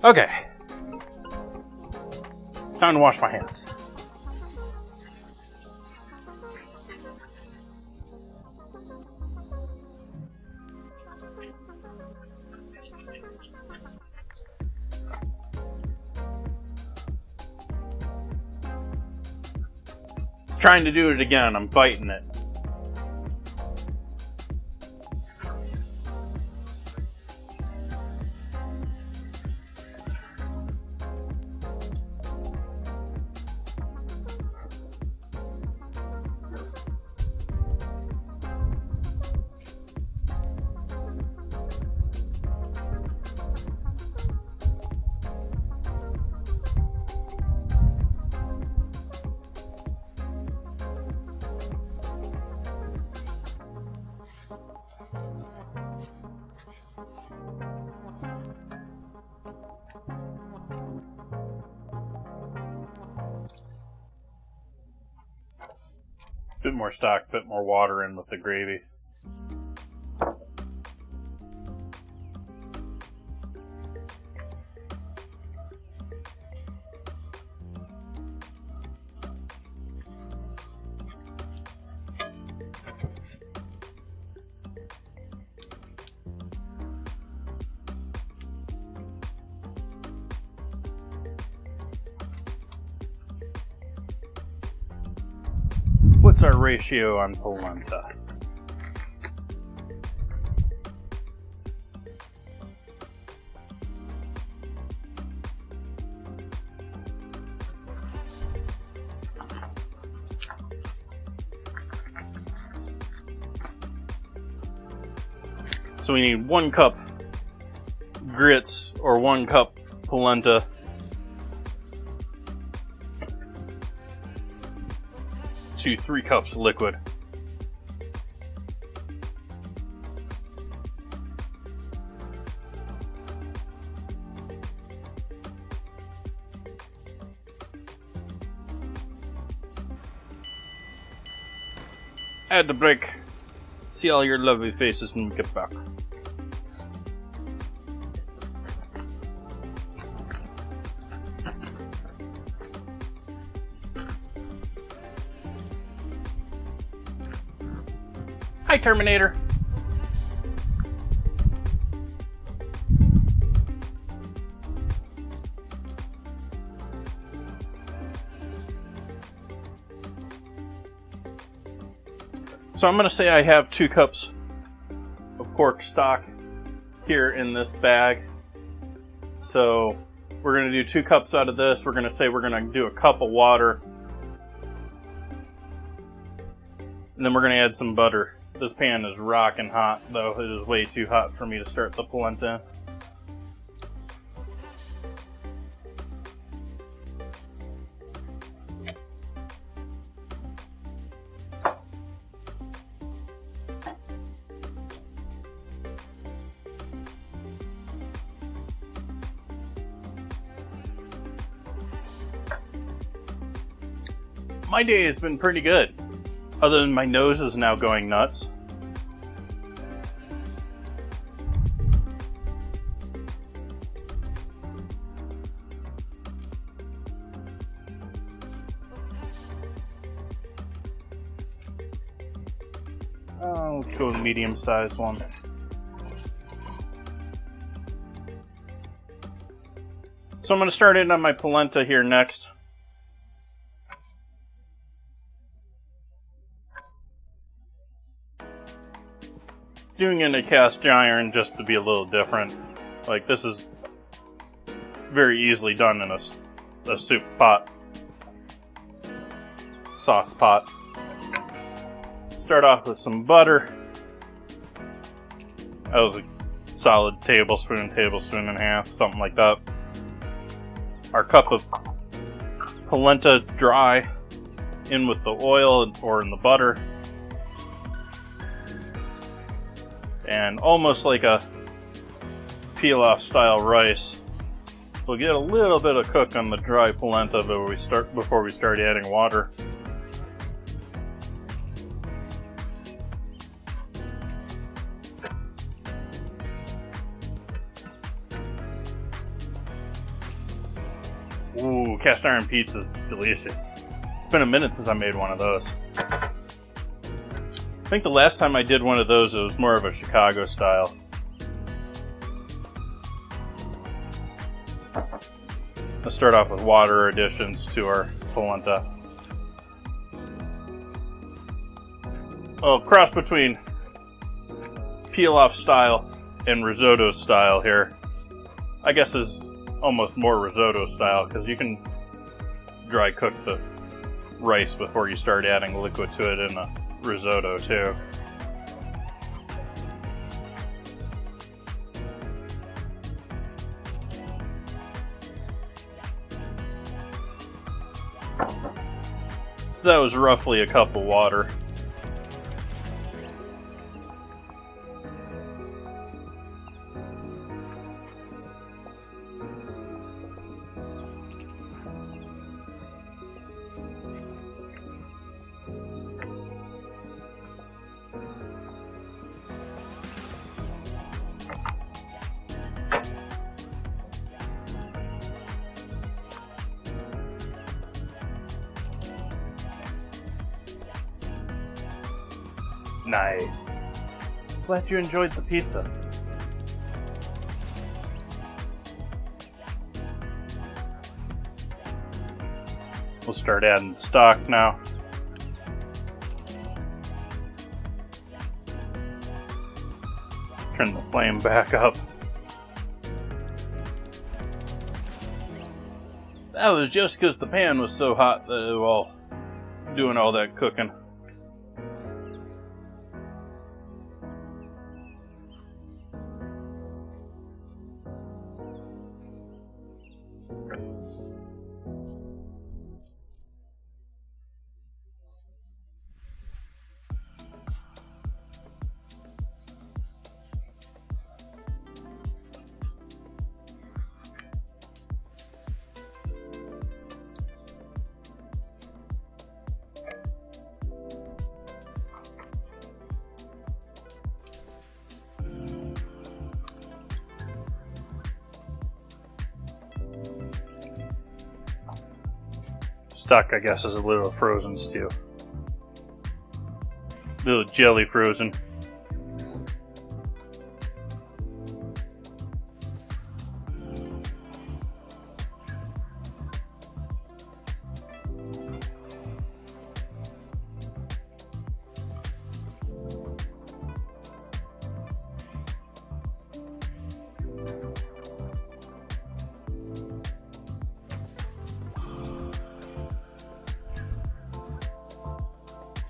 Okay. Time to wash my hands. Trying to do it again, I'm fighting it. Bit more stock, bit more water in with the gravy. What's our ratio on polenta? So we need 1 cup grits or 1 cup polenta. To 3 cups of liquid. Add the break. See all your lovely faces when we get back. Hi, Terminator. So I'm going to say I have 2 cups of pork stock here in this bag. So we're going to do 2 cups out of this. We're going to say we're going to do a cup of water. And then we're going to add some butter. This pan is rocking hot, though. It is way too hot for me to start the polenta. My day has been pretty good. Other than my nose is now going nuts. Let's go with medium-sized one. So I'm going to start in on my polenta here next. Doing it in a cast iron just to be a little different. Like, this is very easily done in a soup pot. Sauce pot. Start off with some butter. That was a solid tablespoon and a half, something like that. Our cup of polenta dry in with the oil or in the butter. And almost like a peel-off style rice. We'll get a little bit of cook on the dry polenta before we start adding water. Ooh, cast iron pizza is delicious. It's been a minute since I made one of those. I think the last time I did one of those, it was more of a Chicago style. Let's start off with water additions to our polenta. Oh, cross between peel-off style and risotto style here. I guess is almost more risotto style because you can dry cook the rice before you start adding liquid to it in a risotto too. So that was roughly a cup of water. Nice. Glad you enjoyed the pizza. We'll start adding stock now. Turn the flame back up. That was just because the pan was so hot that while doing all that cooking. Stock, I guess, is a little frozen stew. A little jelly frozen.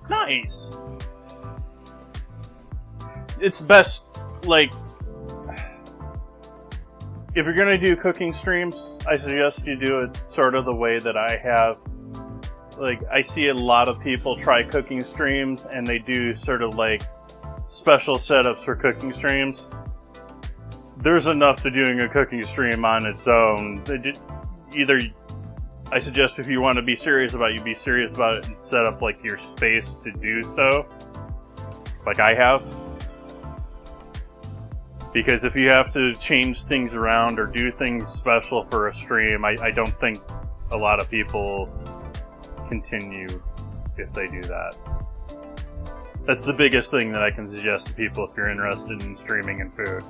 Nice! It's best, like, if you're gonna do cooking streams, I suggest you do it sort of the way that I have. Like, I see a lot of people try cooking streams, and they do sort of like special setups for cooking streams. There's enough to doing a cooking stream on its own. Either, I suggest if you want to be serious about it, you be serious about it and set up like your space to do so, like I have. Because if you have to change things around or do things special for a stream, I don't think a lot of people continue if they do that. That's the biggest thing that I can suggest to people if you're interested in streaming and food.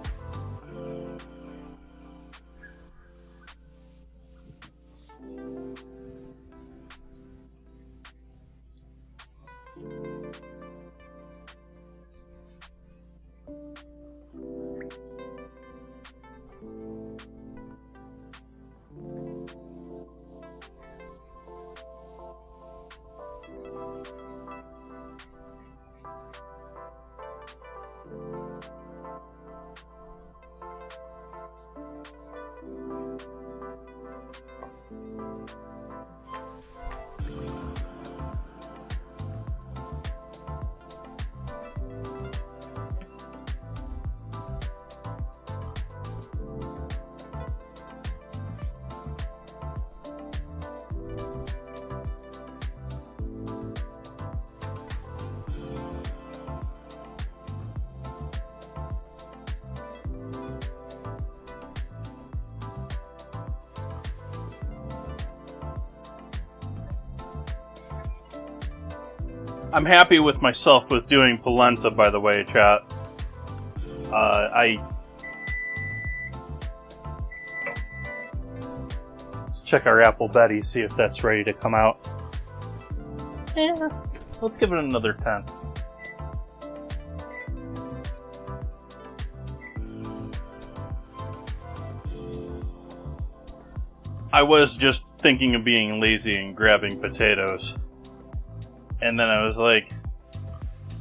I'm happy with myself with doing polenta, by the way, chat. Let's check our Apple Betty, see if that's ready to come out. Yeah, let's give it another 10. I was just thinking of being lazy and grabbing potatoes. And then I was like,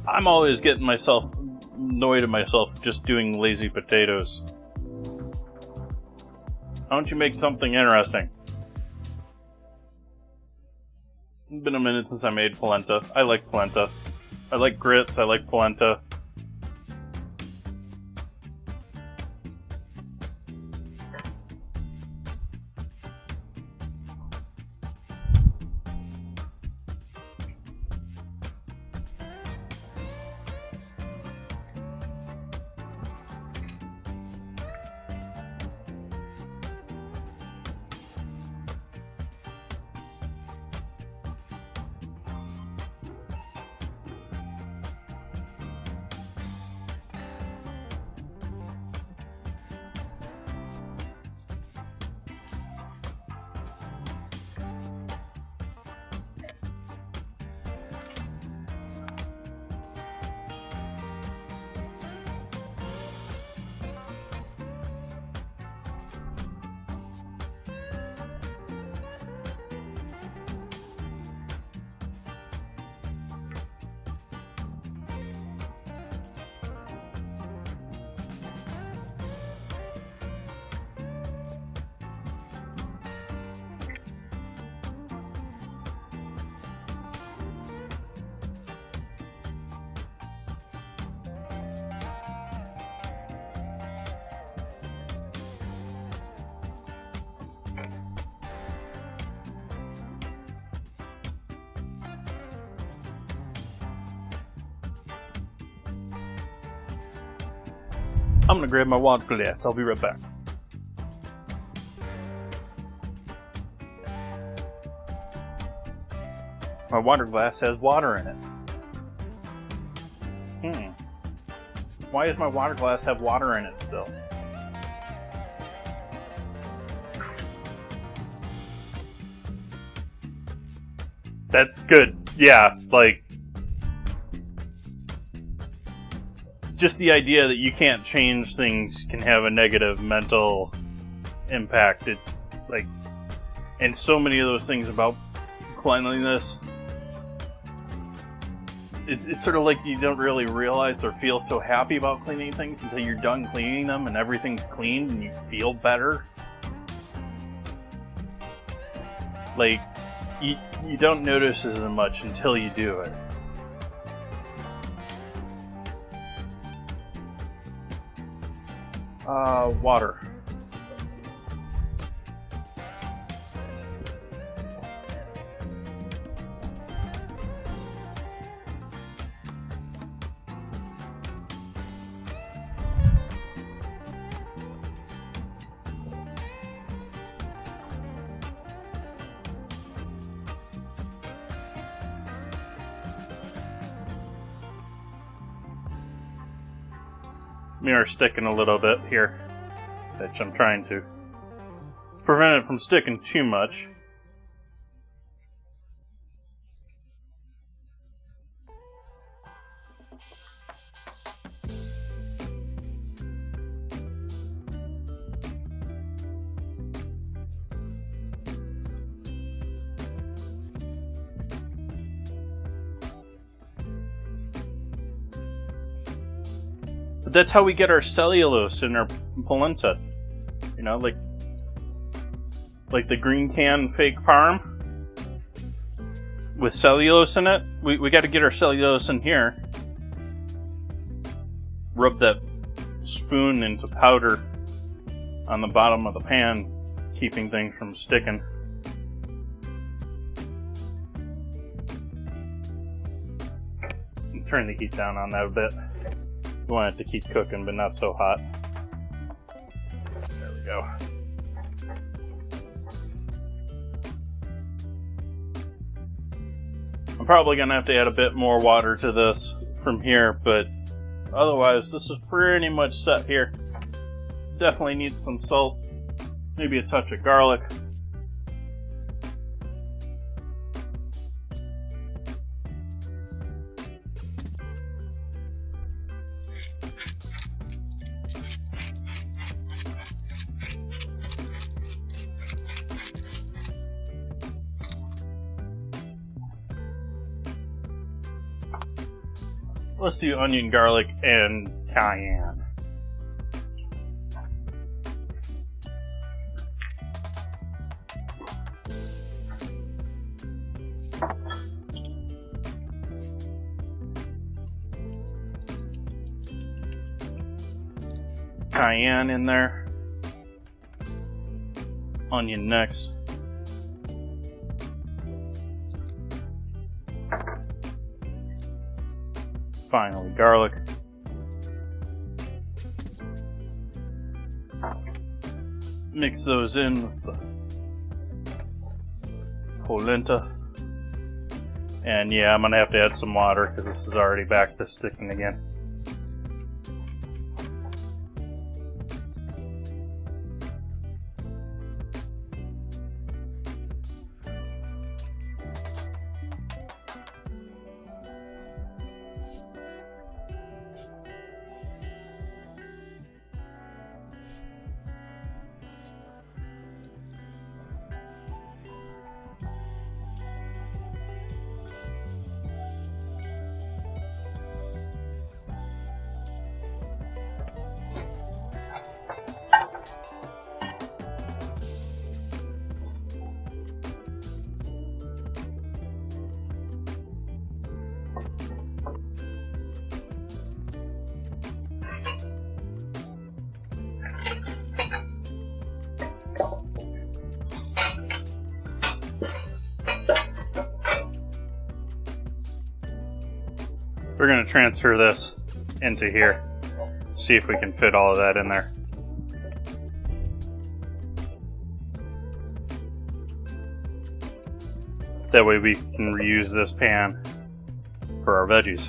I'm always getting myself annoyed at myself just doing lazy potatoes. Why don't you make something interesting? It's been a minute since I made polenta. I like polenta. I like grits. I like polenta. I'm gonna grab my water glass. I'll be right back. My water glass has water in it. Why does my water glass have water in it still? That's good. Yeah, like, just the idea that you can't change things can have a negative mental impact. It's like, and so many of those things about cleanliness, it's sort of like you don't really realize or feel so happy about cleaning things until you're done cleaning them and everything's clean and you feel better. Like, you don't notice as much until you do it. Water. mirror sticking a little bit here, which I'm trying to prevent it from sticking too much. But that's how we get our cellulose in our polenta. You know, like the green can fake farm with cellulose in it. We got to get our cellulose in here. Rub that spoon into powder on the bottom of the pan, keeping things from sticking. And turn the heat down on that a bit. You want it to keep cooking, but not so hot. There we go. I'm probably going to have to add a bit more water to this from here, but otherwise this is pretty much set here. Definitely needs some salt, maybe a touch of garlic. Let's do onion, garlic, and cayenne. Cayenne in there. Onion next. Finally, garlic. Mix those in with the polenta. And yeah, I'm going to have to add some water because this is already back to sticking again. We're going to transfer this into here, see if we can fit all of that in there. That way we can reuse this pan for our veggies.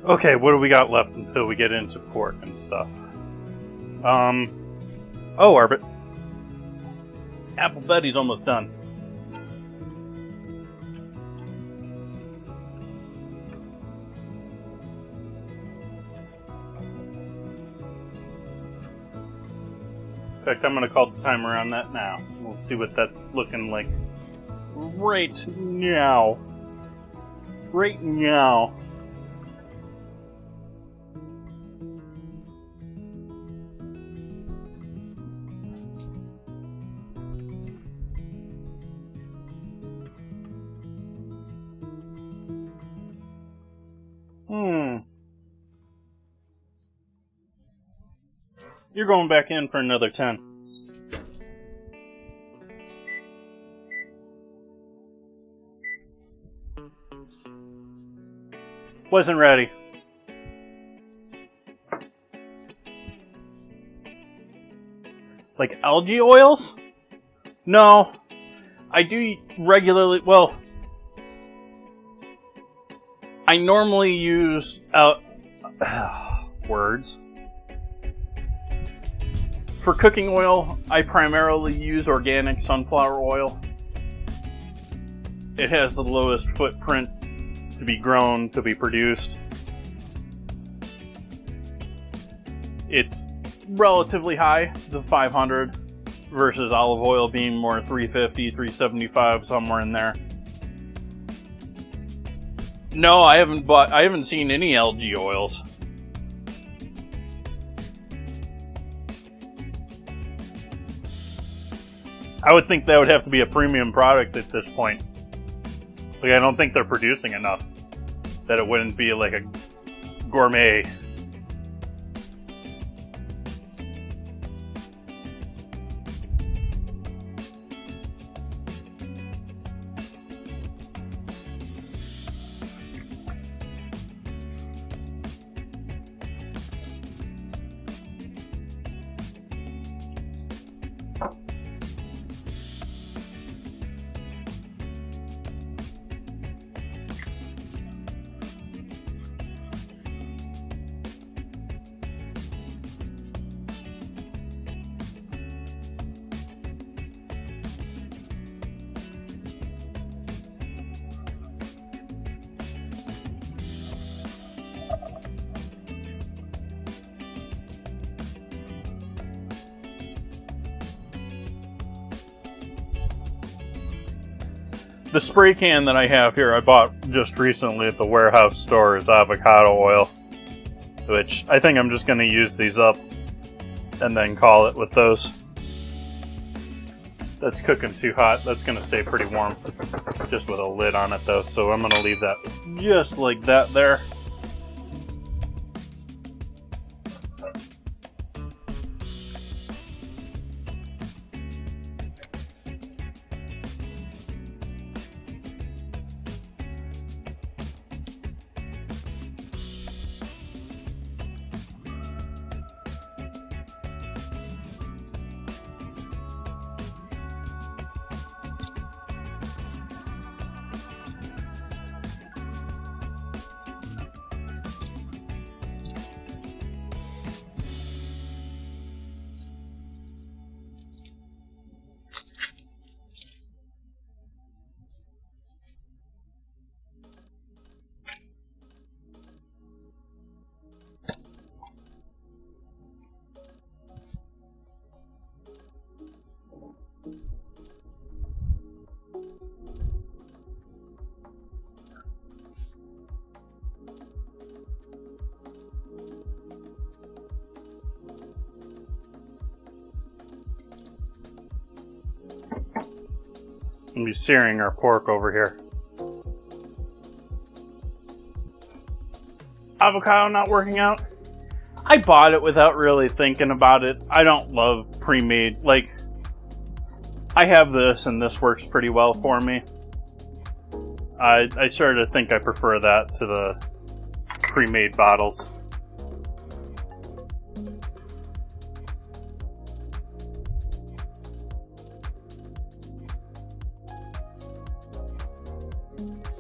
Okay, what do we got left until we get into pork and stuff? Oh, Arbit. Apple Betty's almost done. In fact, I'm going to call the timer on that now. We'll see what that's looking like right now. Right now. You're going back in for another 10. Wasn't ready. Like algae oils? No. I do regularly, well, I normally use words. For cooking oil, I primarily use organic sunflower oil. It has the lowest footprint to be grown, to be produced. It's relatively high, the 500, versus olive oil being more 350, 375, somewhere in there. No, I haven't seen any algae oils. I would think that would have to be a premium product at this point. Like, I don't think they're producing enough that it wouldn't be like a gourmet. The spray can that I have here, I bought just recently at the warehouse store, is avocado oil, which I think I'm just going to use these up and then call it with those. That's cooking too hot. That's going to stay pretty warm, just with a lid on it though, so I'm going to leave that just like that there. We'll be searing our pork over here. Avocado not working out? I bought it without really thinking about it. I don't love pre-made. Like, I have this and this works pretty well for me. I started to think I prefer that to the pre-made bottles.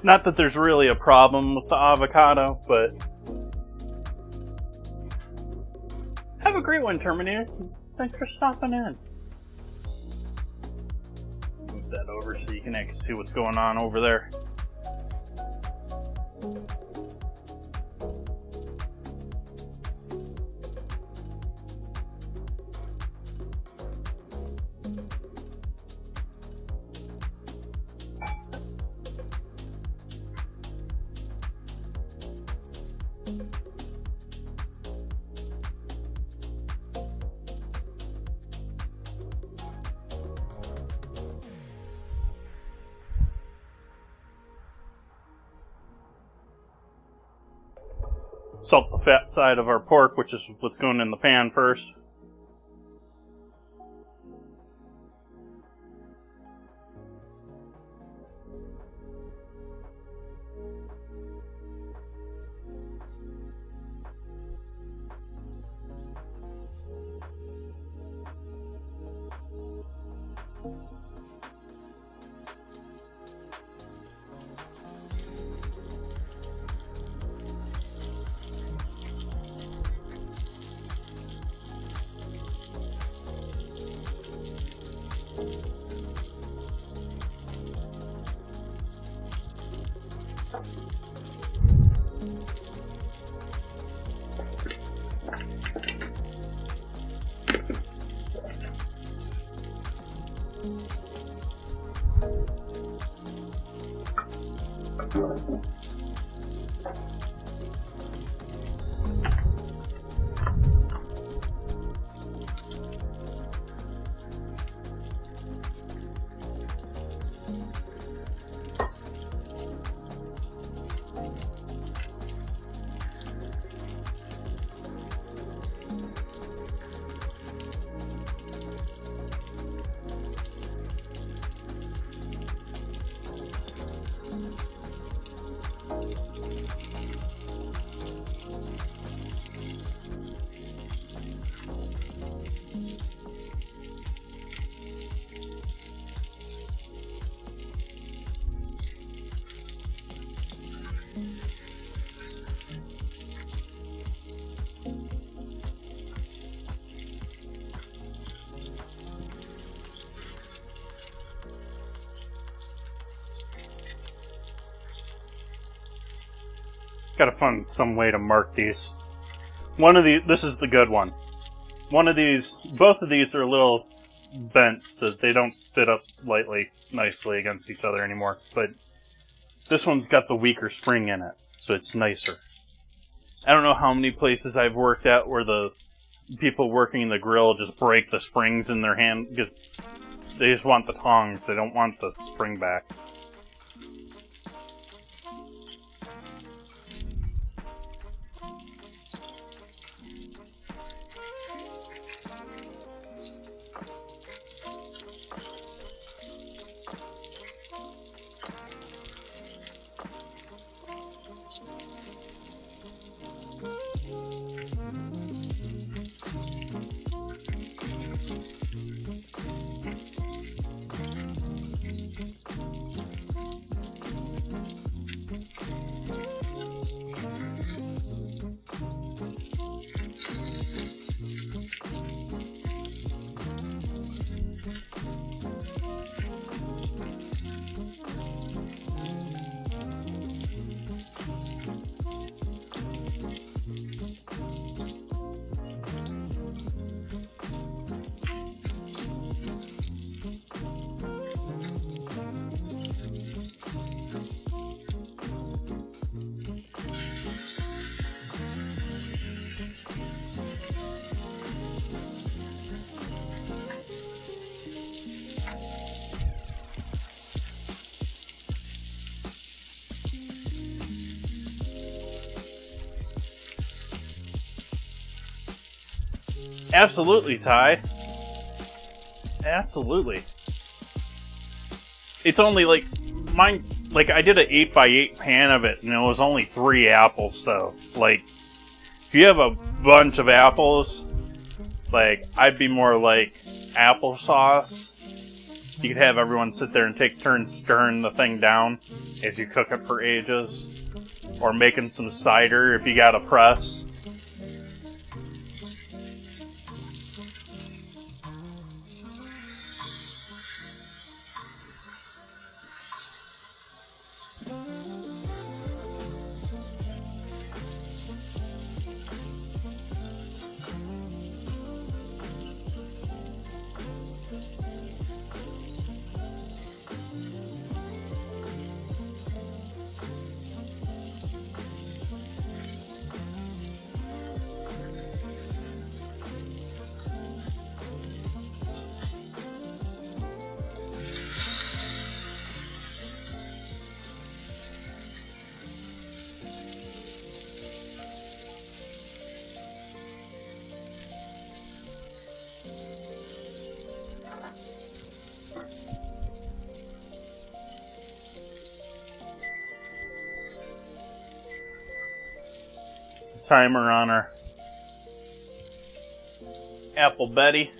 Not that there's really a problem with the avocado, but Have a great one, Terminator. Thanks for stopping in. Move that over so you can actually see what's going on over there. Salt the fat side of our pork, which is what's going in the pan first. Gotta find some way to mark these. This is the good one. Both of these are a little bent, so they don't fit up nicely against each other anymore. But this one's got the weaker spring in it, so it's nicer. I don't know how many places I've worked at where the people working the grill just break the springs in their hand because they just want the tongs, they don't want the spring back. Absolutely, Ty. Absolutely. It's only mine, I did an 8x8 pan of it and it was only 3 apples though. If you have a bunch of apples, I'd be more like applesauce. You could have everyone sit there and take turns stirring the thing down as you cook it for ages. Or making some cider if you got a press. timer on our Apple Betty.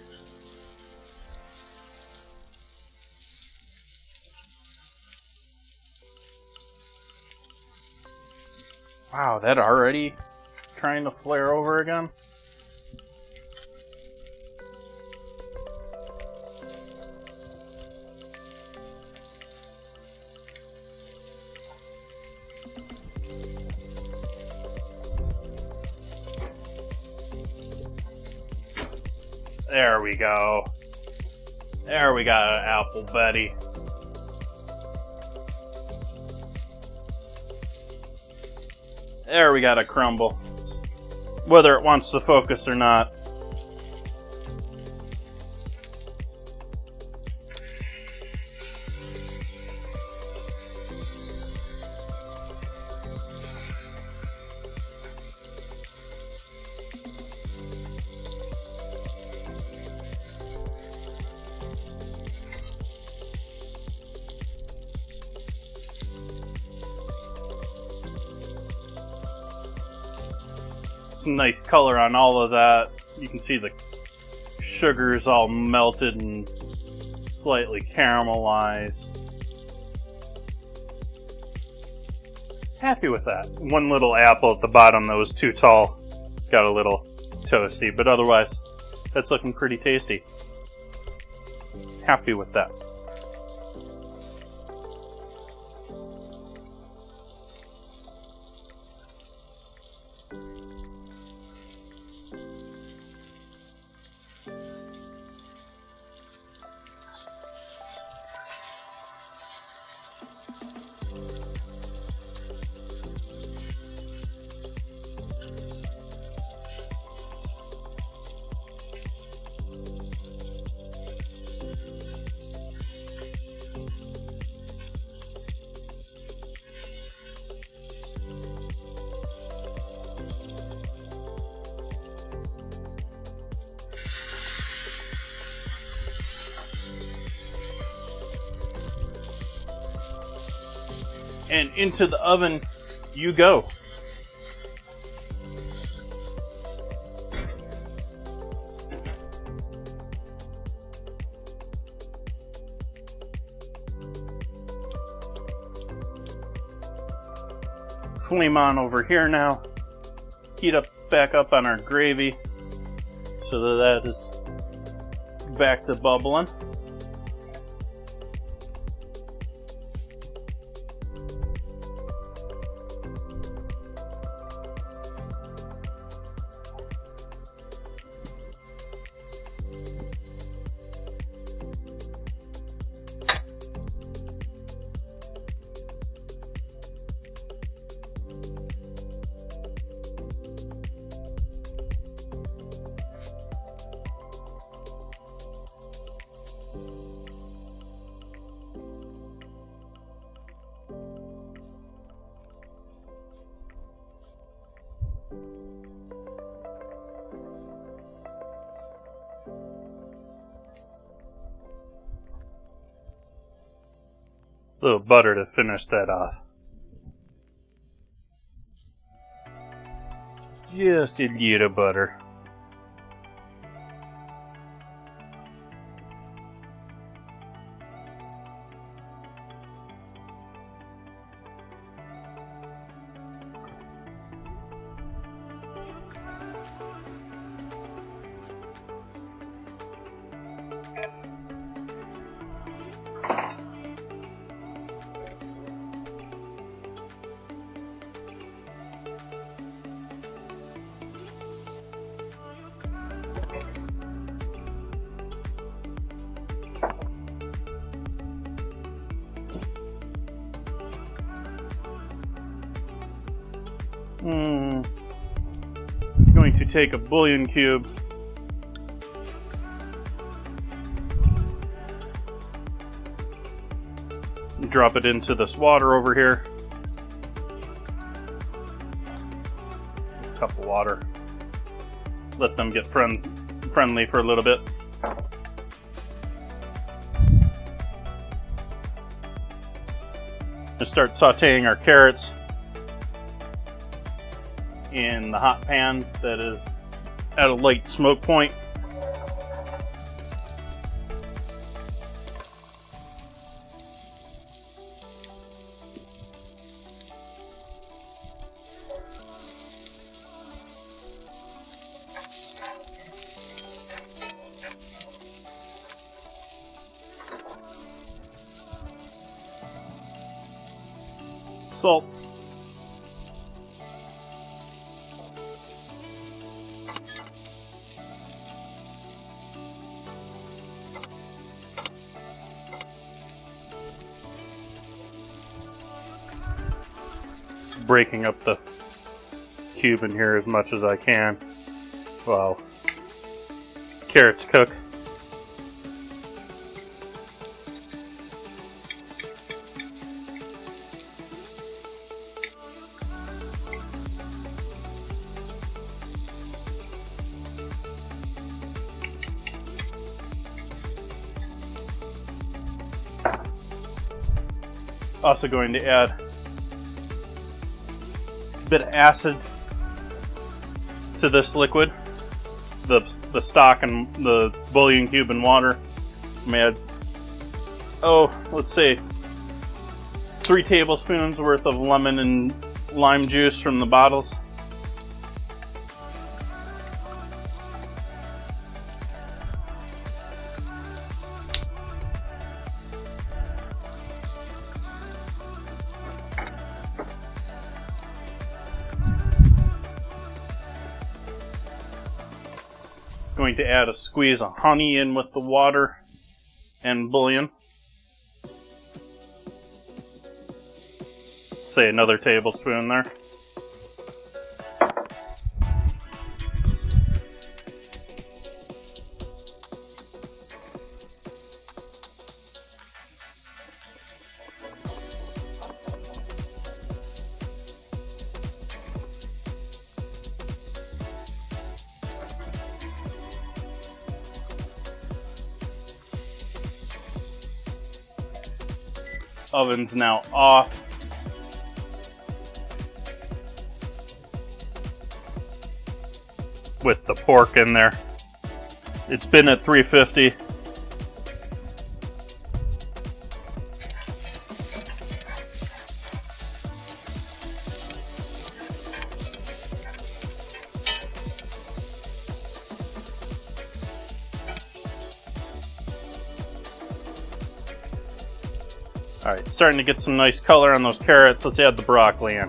Wow, that already trying to flare over again? There we go. There we got an Apple Betty. There we got a crumble. Whether it wants to focus or not. Nice color on all of that. You can see the sugar's all melted and slightly caramelized. Happy with that. One little apple at the bottom that was too tall. Got a little toasty, but otherwise that's looking pretty tasty. Happy with that. And into the oven you go. Flame on over here now. Heat up back up on our gravy so that is back to bubbling. A little butter to finish that off. Just a little butter. Going to take a bouillon cube, and drop it into this water over here. A cup of water. Let them get friendly for a little bit. And start sauteing our carrots in the hot pan that is at a light smoke point. Salt. Breaking up the cube in here as much as I can while carrots cook. Also going to add a bit of acid to this liquid, the stock and the bouillon cube and water. I'm gonna add, let's say 3 tablespoons worth of lemon and lime juice from the bottles. Going to add a squeeze of honey in with the water and bouillon. Say another tablespoon there. Oven's now off. With the pork in there. It's been at 350. Alright, starting to get some nice color on those carrots. Let's add the broccoli in.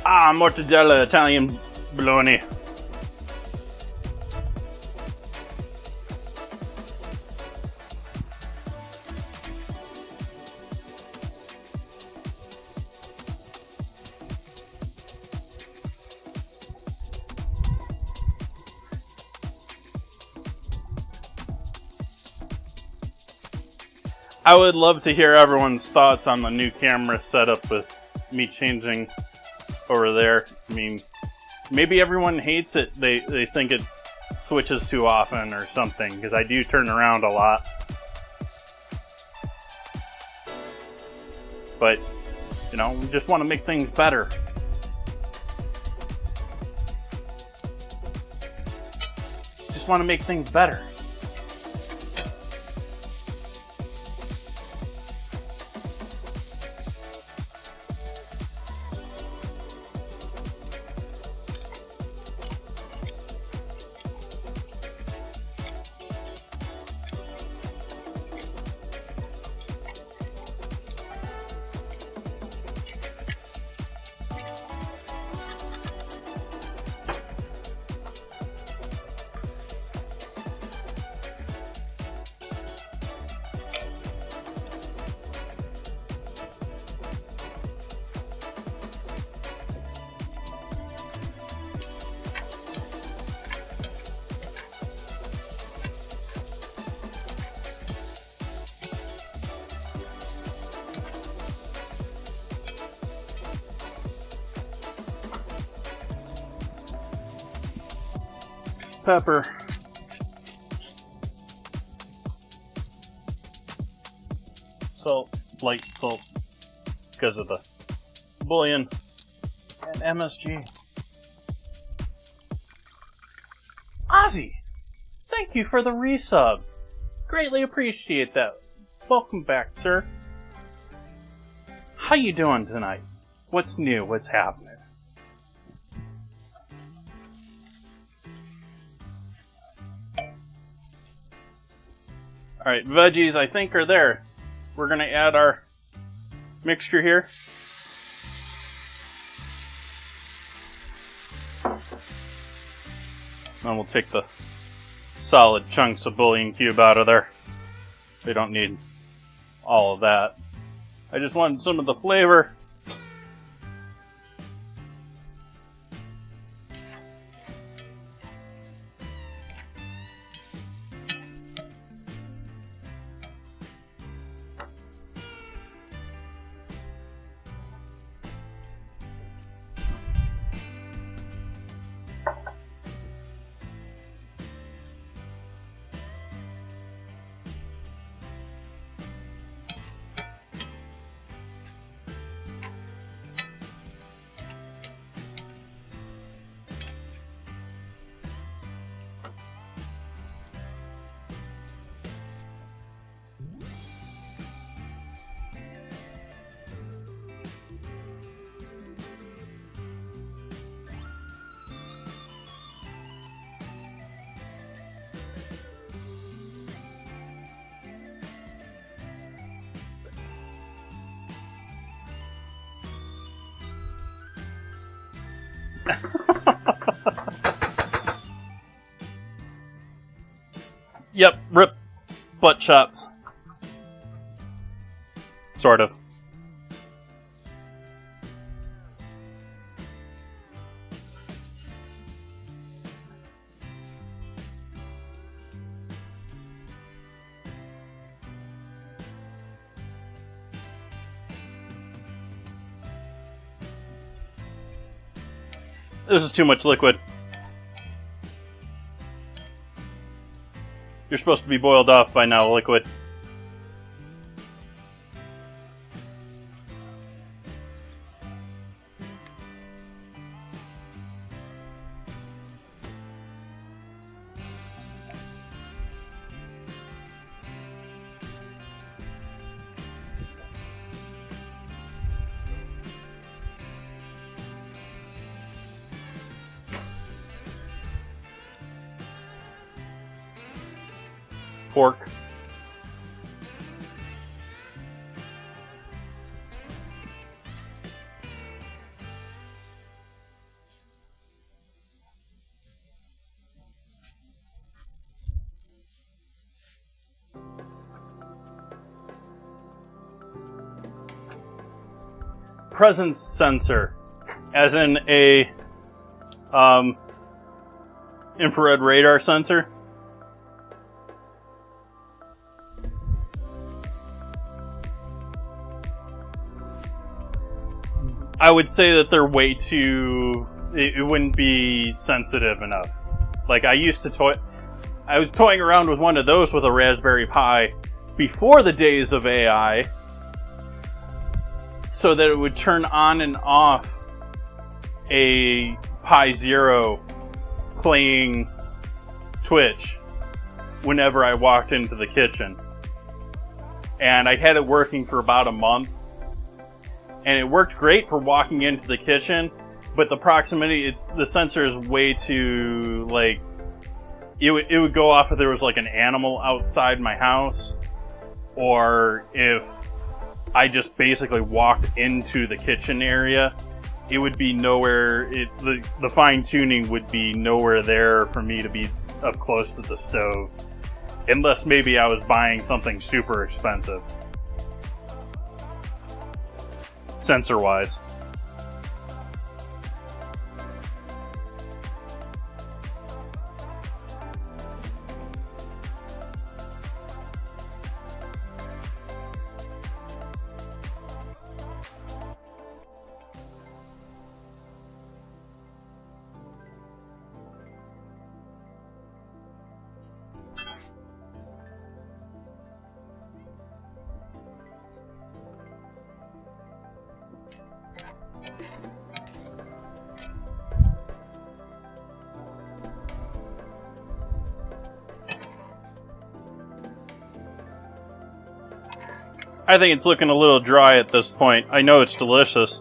Mortadella Italian bologna. I would love to hear everyone's thoughts on the new camera setup with me changing over there. I mean, maybe everyone hates it. They think it switches too often or something, because I do turn around a lot. But, you know, we just want to make things better. Just want to make things better. Pepper. Well, because of the bullion and MSG. Ozzy, thank you for the resub. Greatly appreciate that. Welcome back, sir. How you doing tonight? What's new? What's happening? Alright, veggies I think are there. We're going to add our mixture here. Then we'll take the solid chunks of bouillon cube out of there. They don't need all of that. I just wanted some of the flavor. Yep, rip butt shots. Sort of. This is too much liquid. You're supposed to be boiled off by now, liquid. Pork. Presence sensor, as in a infrared radar sensor. I would say that they're way too... It wouldn't be sensitive enough. Like, I was toying around with one of those with a Raspberry Pi before the days of AI, so that it would turn on and off a Pi Zero playing Twitch whenever I walked into the kitchen. And I had it working for about a month. And it worked great for walking into the kitchen, but the proximity, the sensor is way too, like, it would go off if there was like an animal outside my house, or if I just basically walked into the kitchen area. It would be nowhere, the fine tuning would be nowhere there for me to be up close to the stove, unless maybe I was buying something super expensive. Sensor-wise. I think it's looking a little dry at this point. I know it's delicious.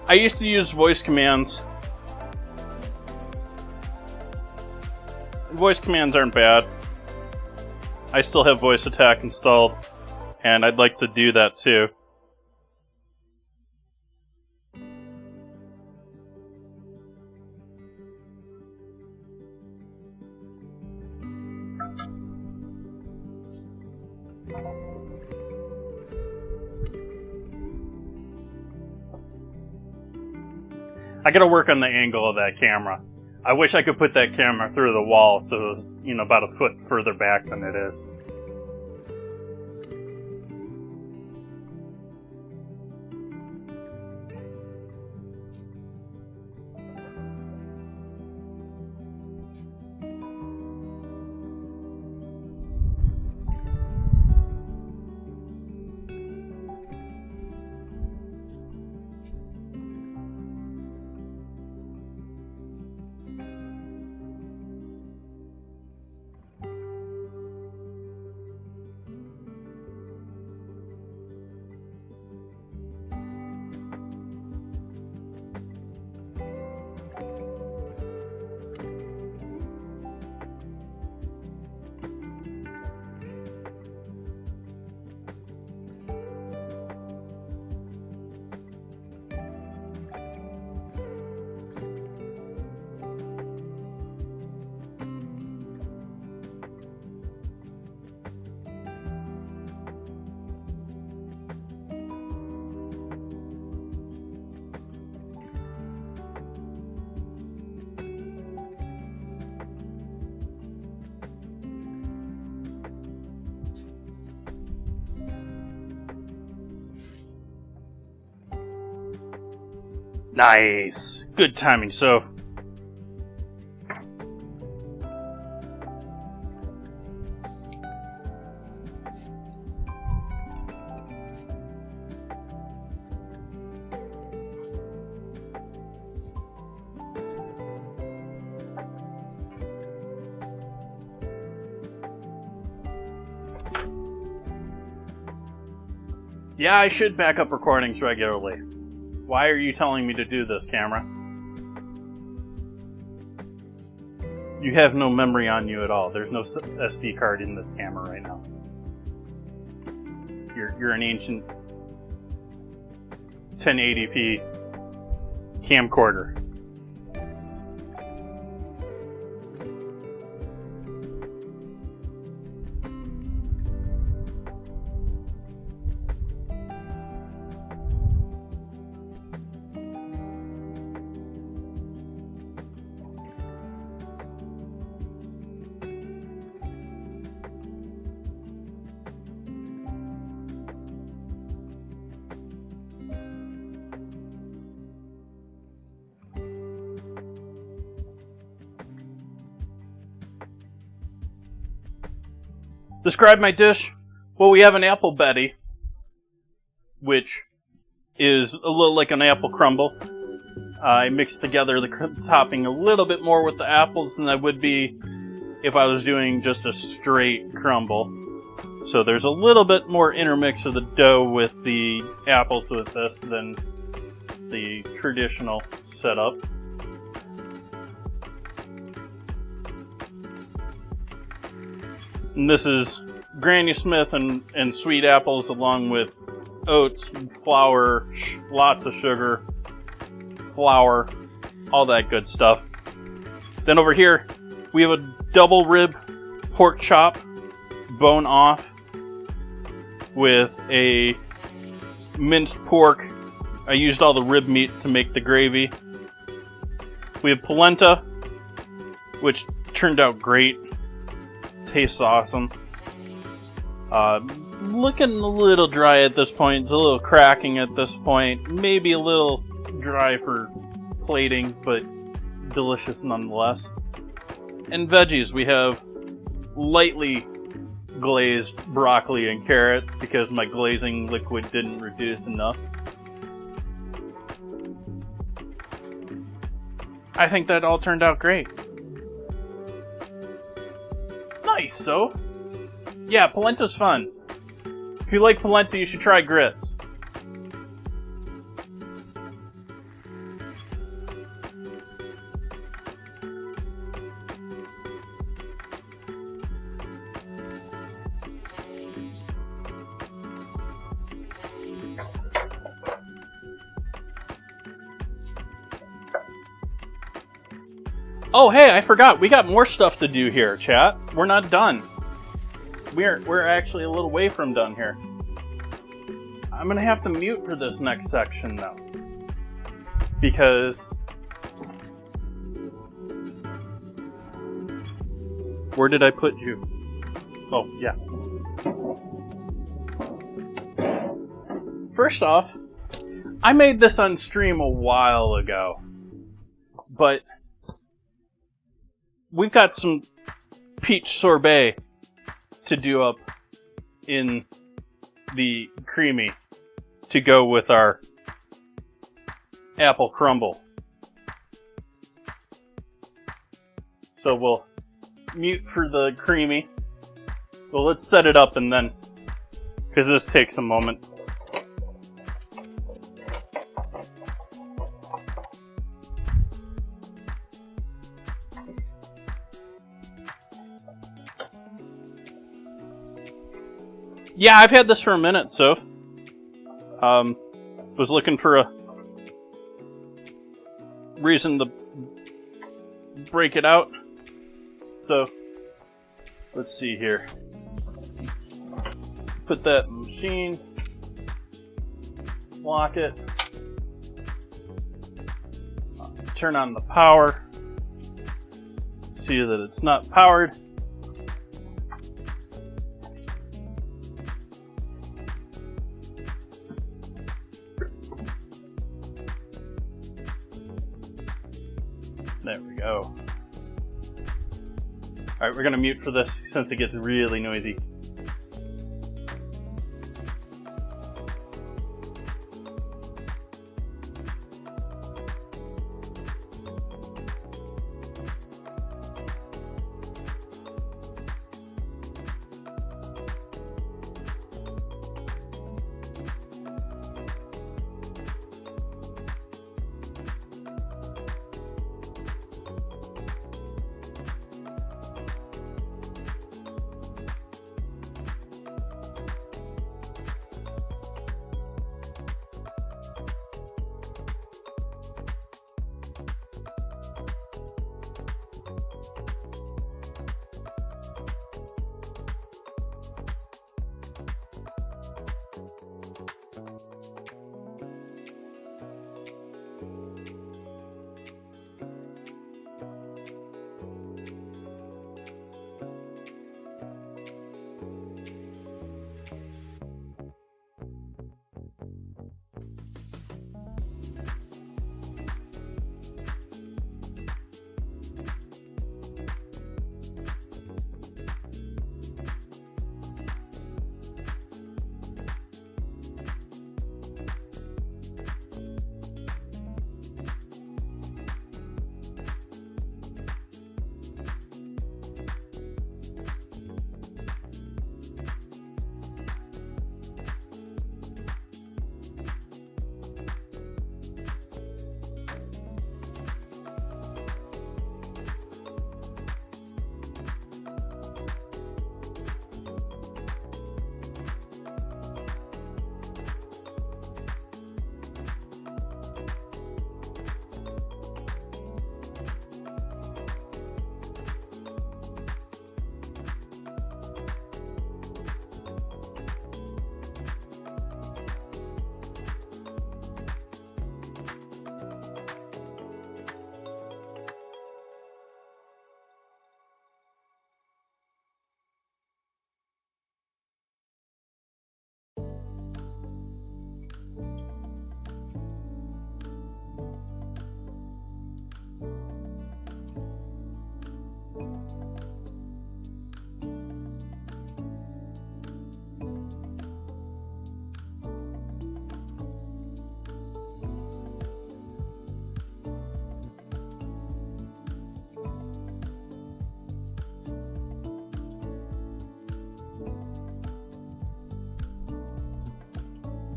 I used to use voice commands. Voice commands aren't bad. I still have voice attack installed, and I'd like to do that too. I gotta work on the angle of that camera. I wish I could put that camera through the wall so it was, about a foot further back than it is. Nice. Good timing, so. Yeah, I should back up recordings regularly. Why are you telling me to do this, camera? You have no memory on you at all. There's no SD card in this camera right now. You're an ancient 1080p camcorder. Describe my dish. Well, we have an apple Betty, which is a little like an apple crumble. I mixed together the topping a little bit more with the apples than I would be if I was doing just a straight crumble. So there's a little bit more intermix of the dough with the apples with this than the traditional setup. And this is Granny Smith and sweet apples along with oats, flour, lots of sugar, flour, all that good stuff. Then over here, we have a double rib pork chop, bone off, with a minced pork. I used all the rib meat to make the gravy. We have polenta, which turned out great. Tastes awesome. Looking a little dry at this point. It's a little cracking at this point. Maybe a little dry for plating, but delicious nonetheless. And veggies, we have lightly glazed broccoli and carrot because my glazing liquid didn't reduce enough. I think that all turned out great. Nice, so. Yeah, polenta's fun. If you like polenta, you should try grits. Oh, hey, I forgot. We got more stuff to do here, chat. We're not done. We're actually a little way from done here. I'm gonna have to mute for this next section, though. Because... where did I put you? Oh, yeah. First off, I made this on stream a while ago. But... we've got some peach sorbet to do up in the creamy to go with our apple crumble. So we'll mute for the creamy. Well, let's set it up and then, because this takes a moment. Yeah, I've had this for a minute, so was looking for a reason to break it out. So let's see here. Put that in the machine. Lock it. Turn on the power. See that it's not powered. There we go. Alright, we're going to mute for this since it gets really noisy.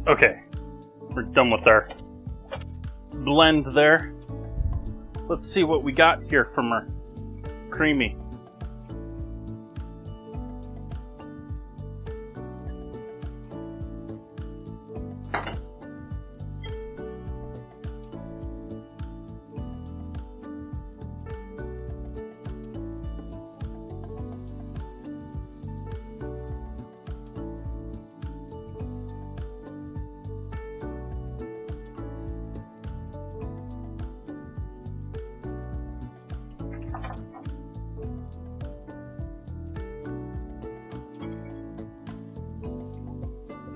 Okay, we're done with our blend there. Let's see what we got here from our creamy.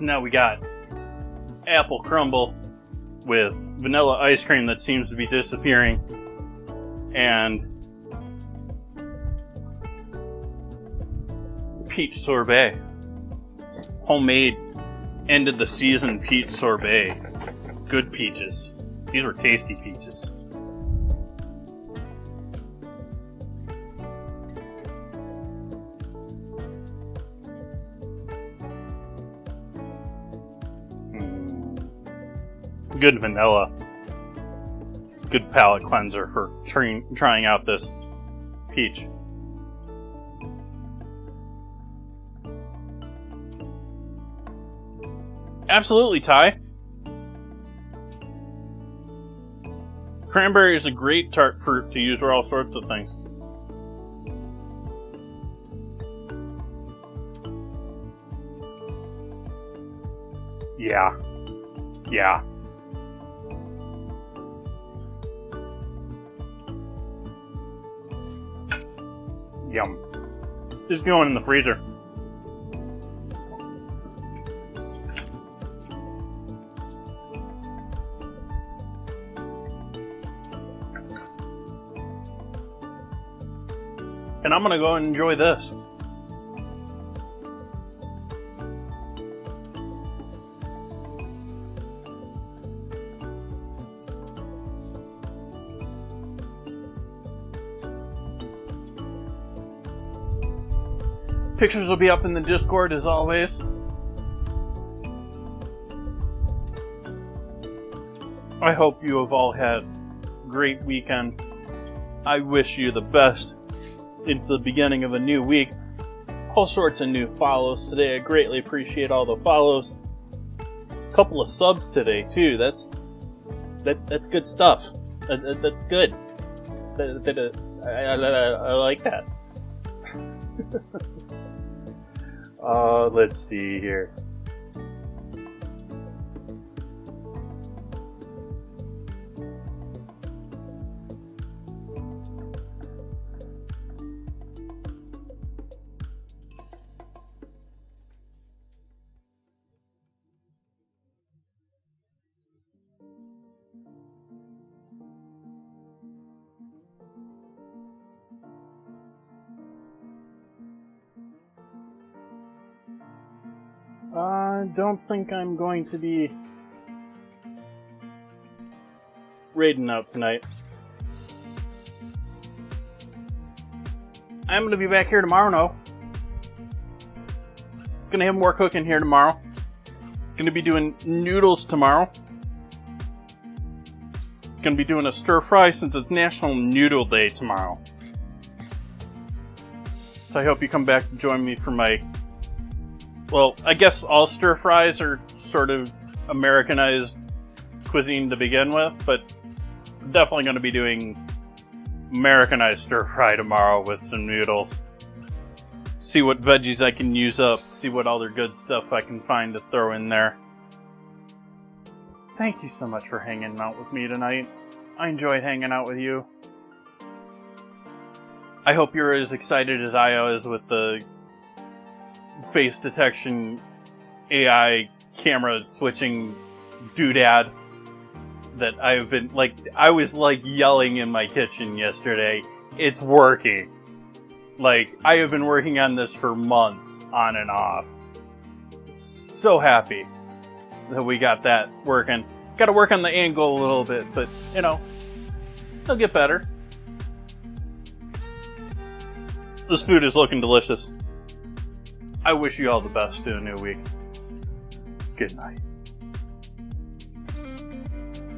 Now we got apple crumble with vanilla ice cream that seems to be disappearing, and peach sorbet. Homemade end of the season peach sorbet. Good peaches. These were tasty peaches. Good vanilla. Good palate cleanser for trying out this peach. Absolutely, Ty. Cranberry is a great tart fruit to use for all sorts of things. Yeah. Yeah. Yum. Just going in the freezer. And I'm gonna go and enjoy this. Pictures will be up in the Discord as always. I hope you have all had a great weekend. I wish you the best into the beginning of a new week. All sorts of new follows today. I greatly appreciate all the follows. A couple of subs today too. That's good stuff. That's good. I like that. Let's see here. I don't think I'm going to be raiding out tonight. I'm going to be back here tomorrow, though. Going to have more cooking here tomorrow. Going to be doing noodles tomorrow. Going to be doing a stir fry since it's National Noodle Day tomorrow. So I hope you come back to join me for my... Well, I guess all stir fries are sort of Americanized cuisine to begin with, but I'm definitely going to be doing Americanized stir fry tomorrow with some noodles. See what veggies I can use up, see what other good stuff I can find to throw in there. Thank you so much for hanging out with me tonight. I enjoyed hanging out with you. I hope you're as excited as I was with the face detection AI camera switching doodad that I've been I was yelling in my kitchen yesterday. It's working. I have been working on this for months on and off. So happy that we got that working. Got to work on the angle a little bit, but it'll get better. This food is looking delicious. I wish you all the best in a new week. Good night.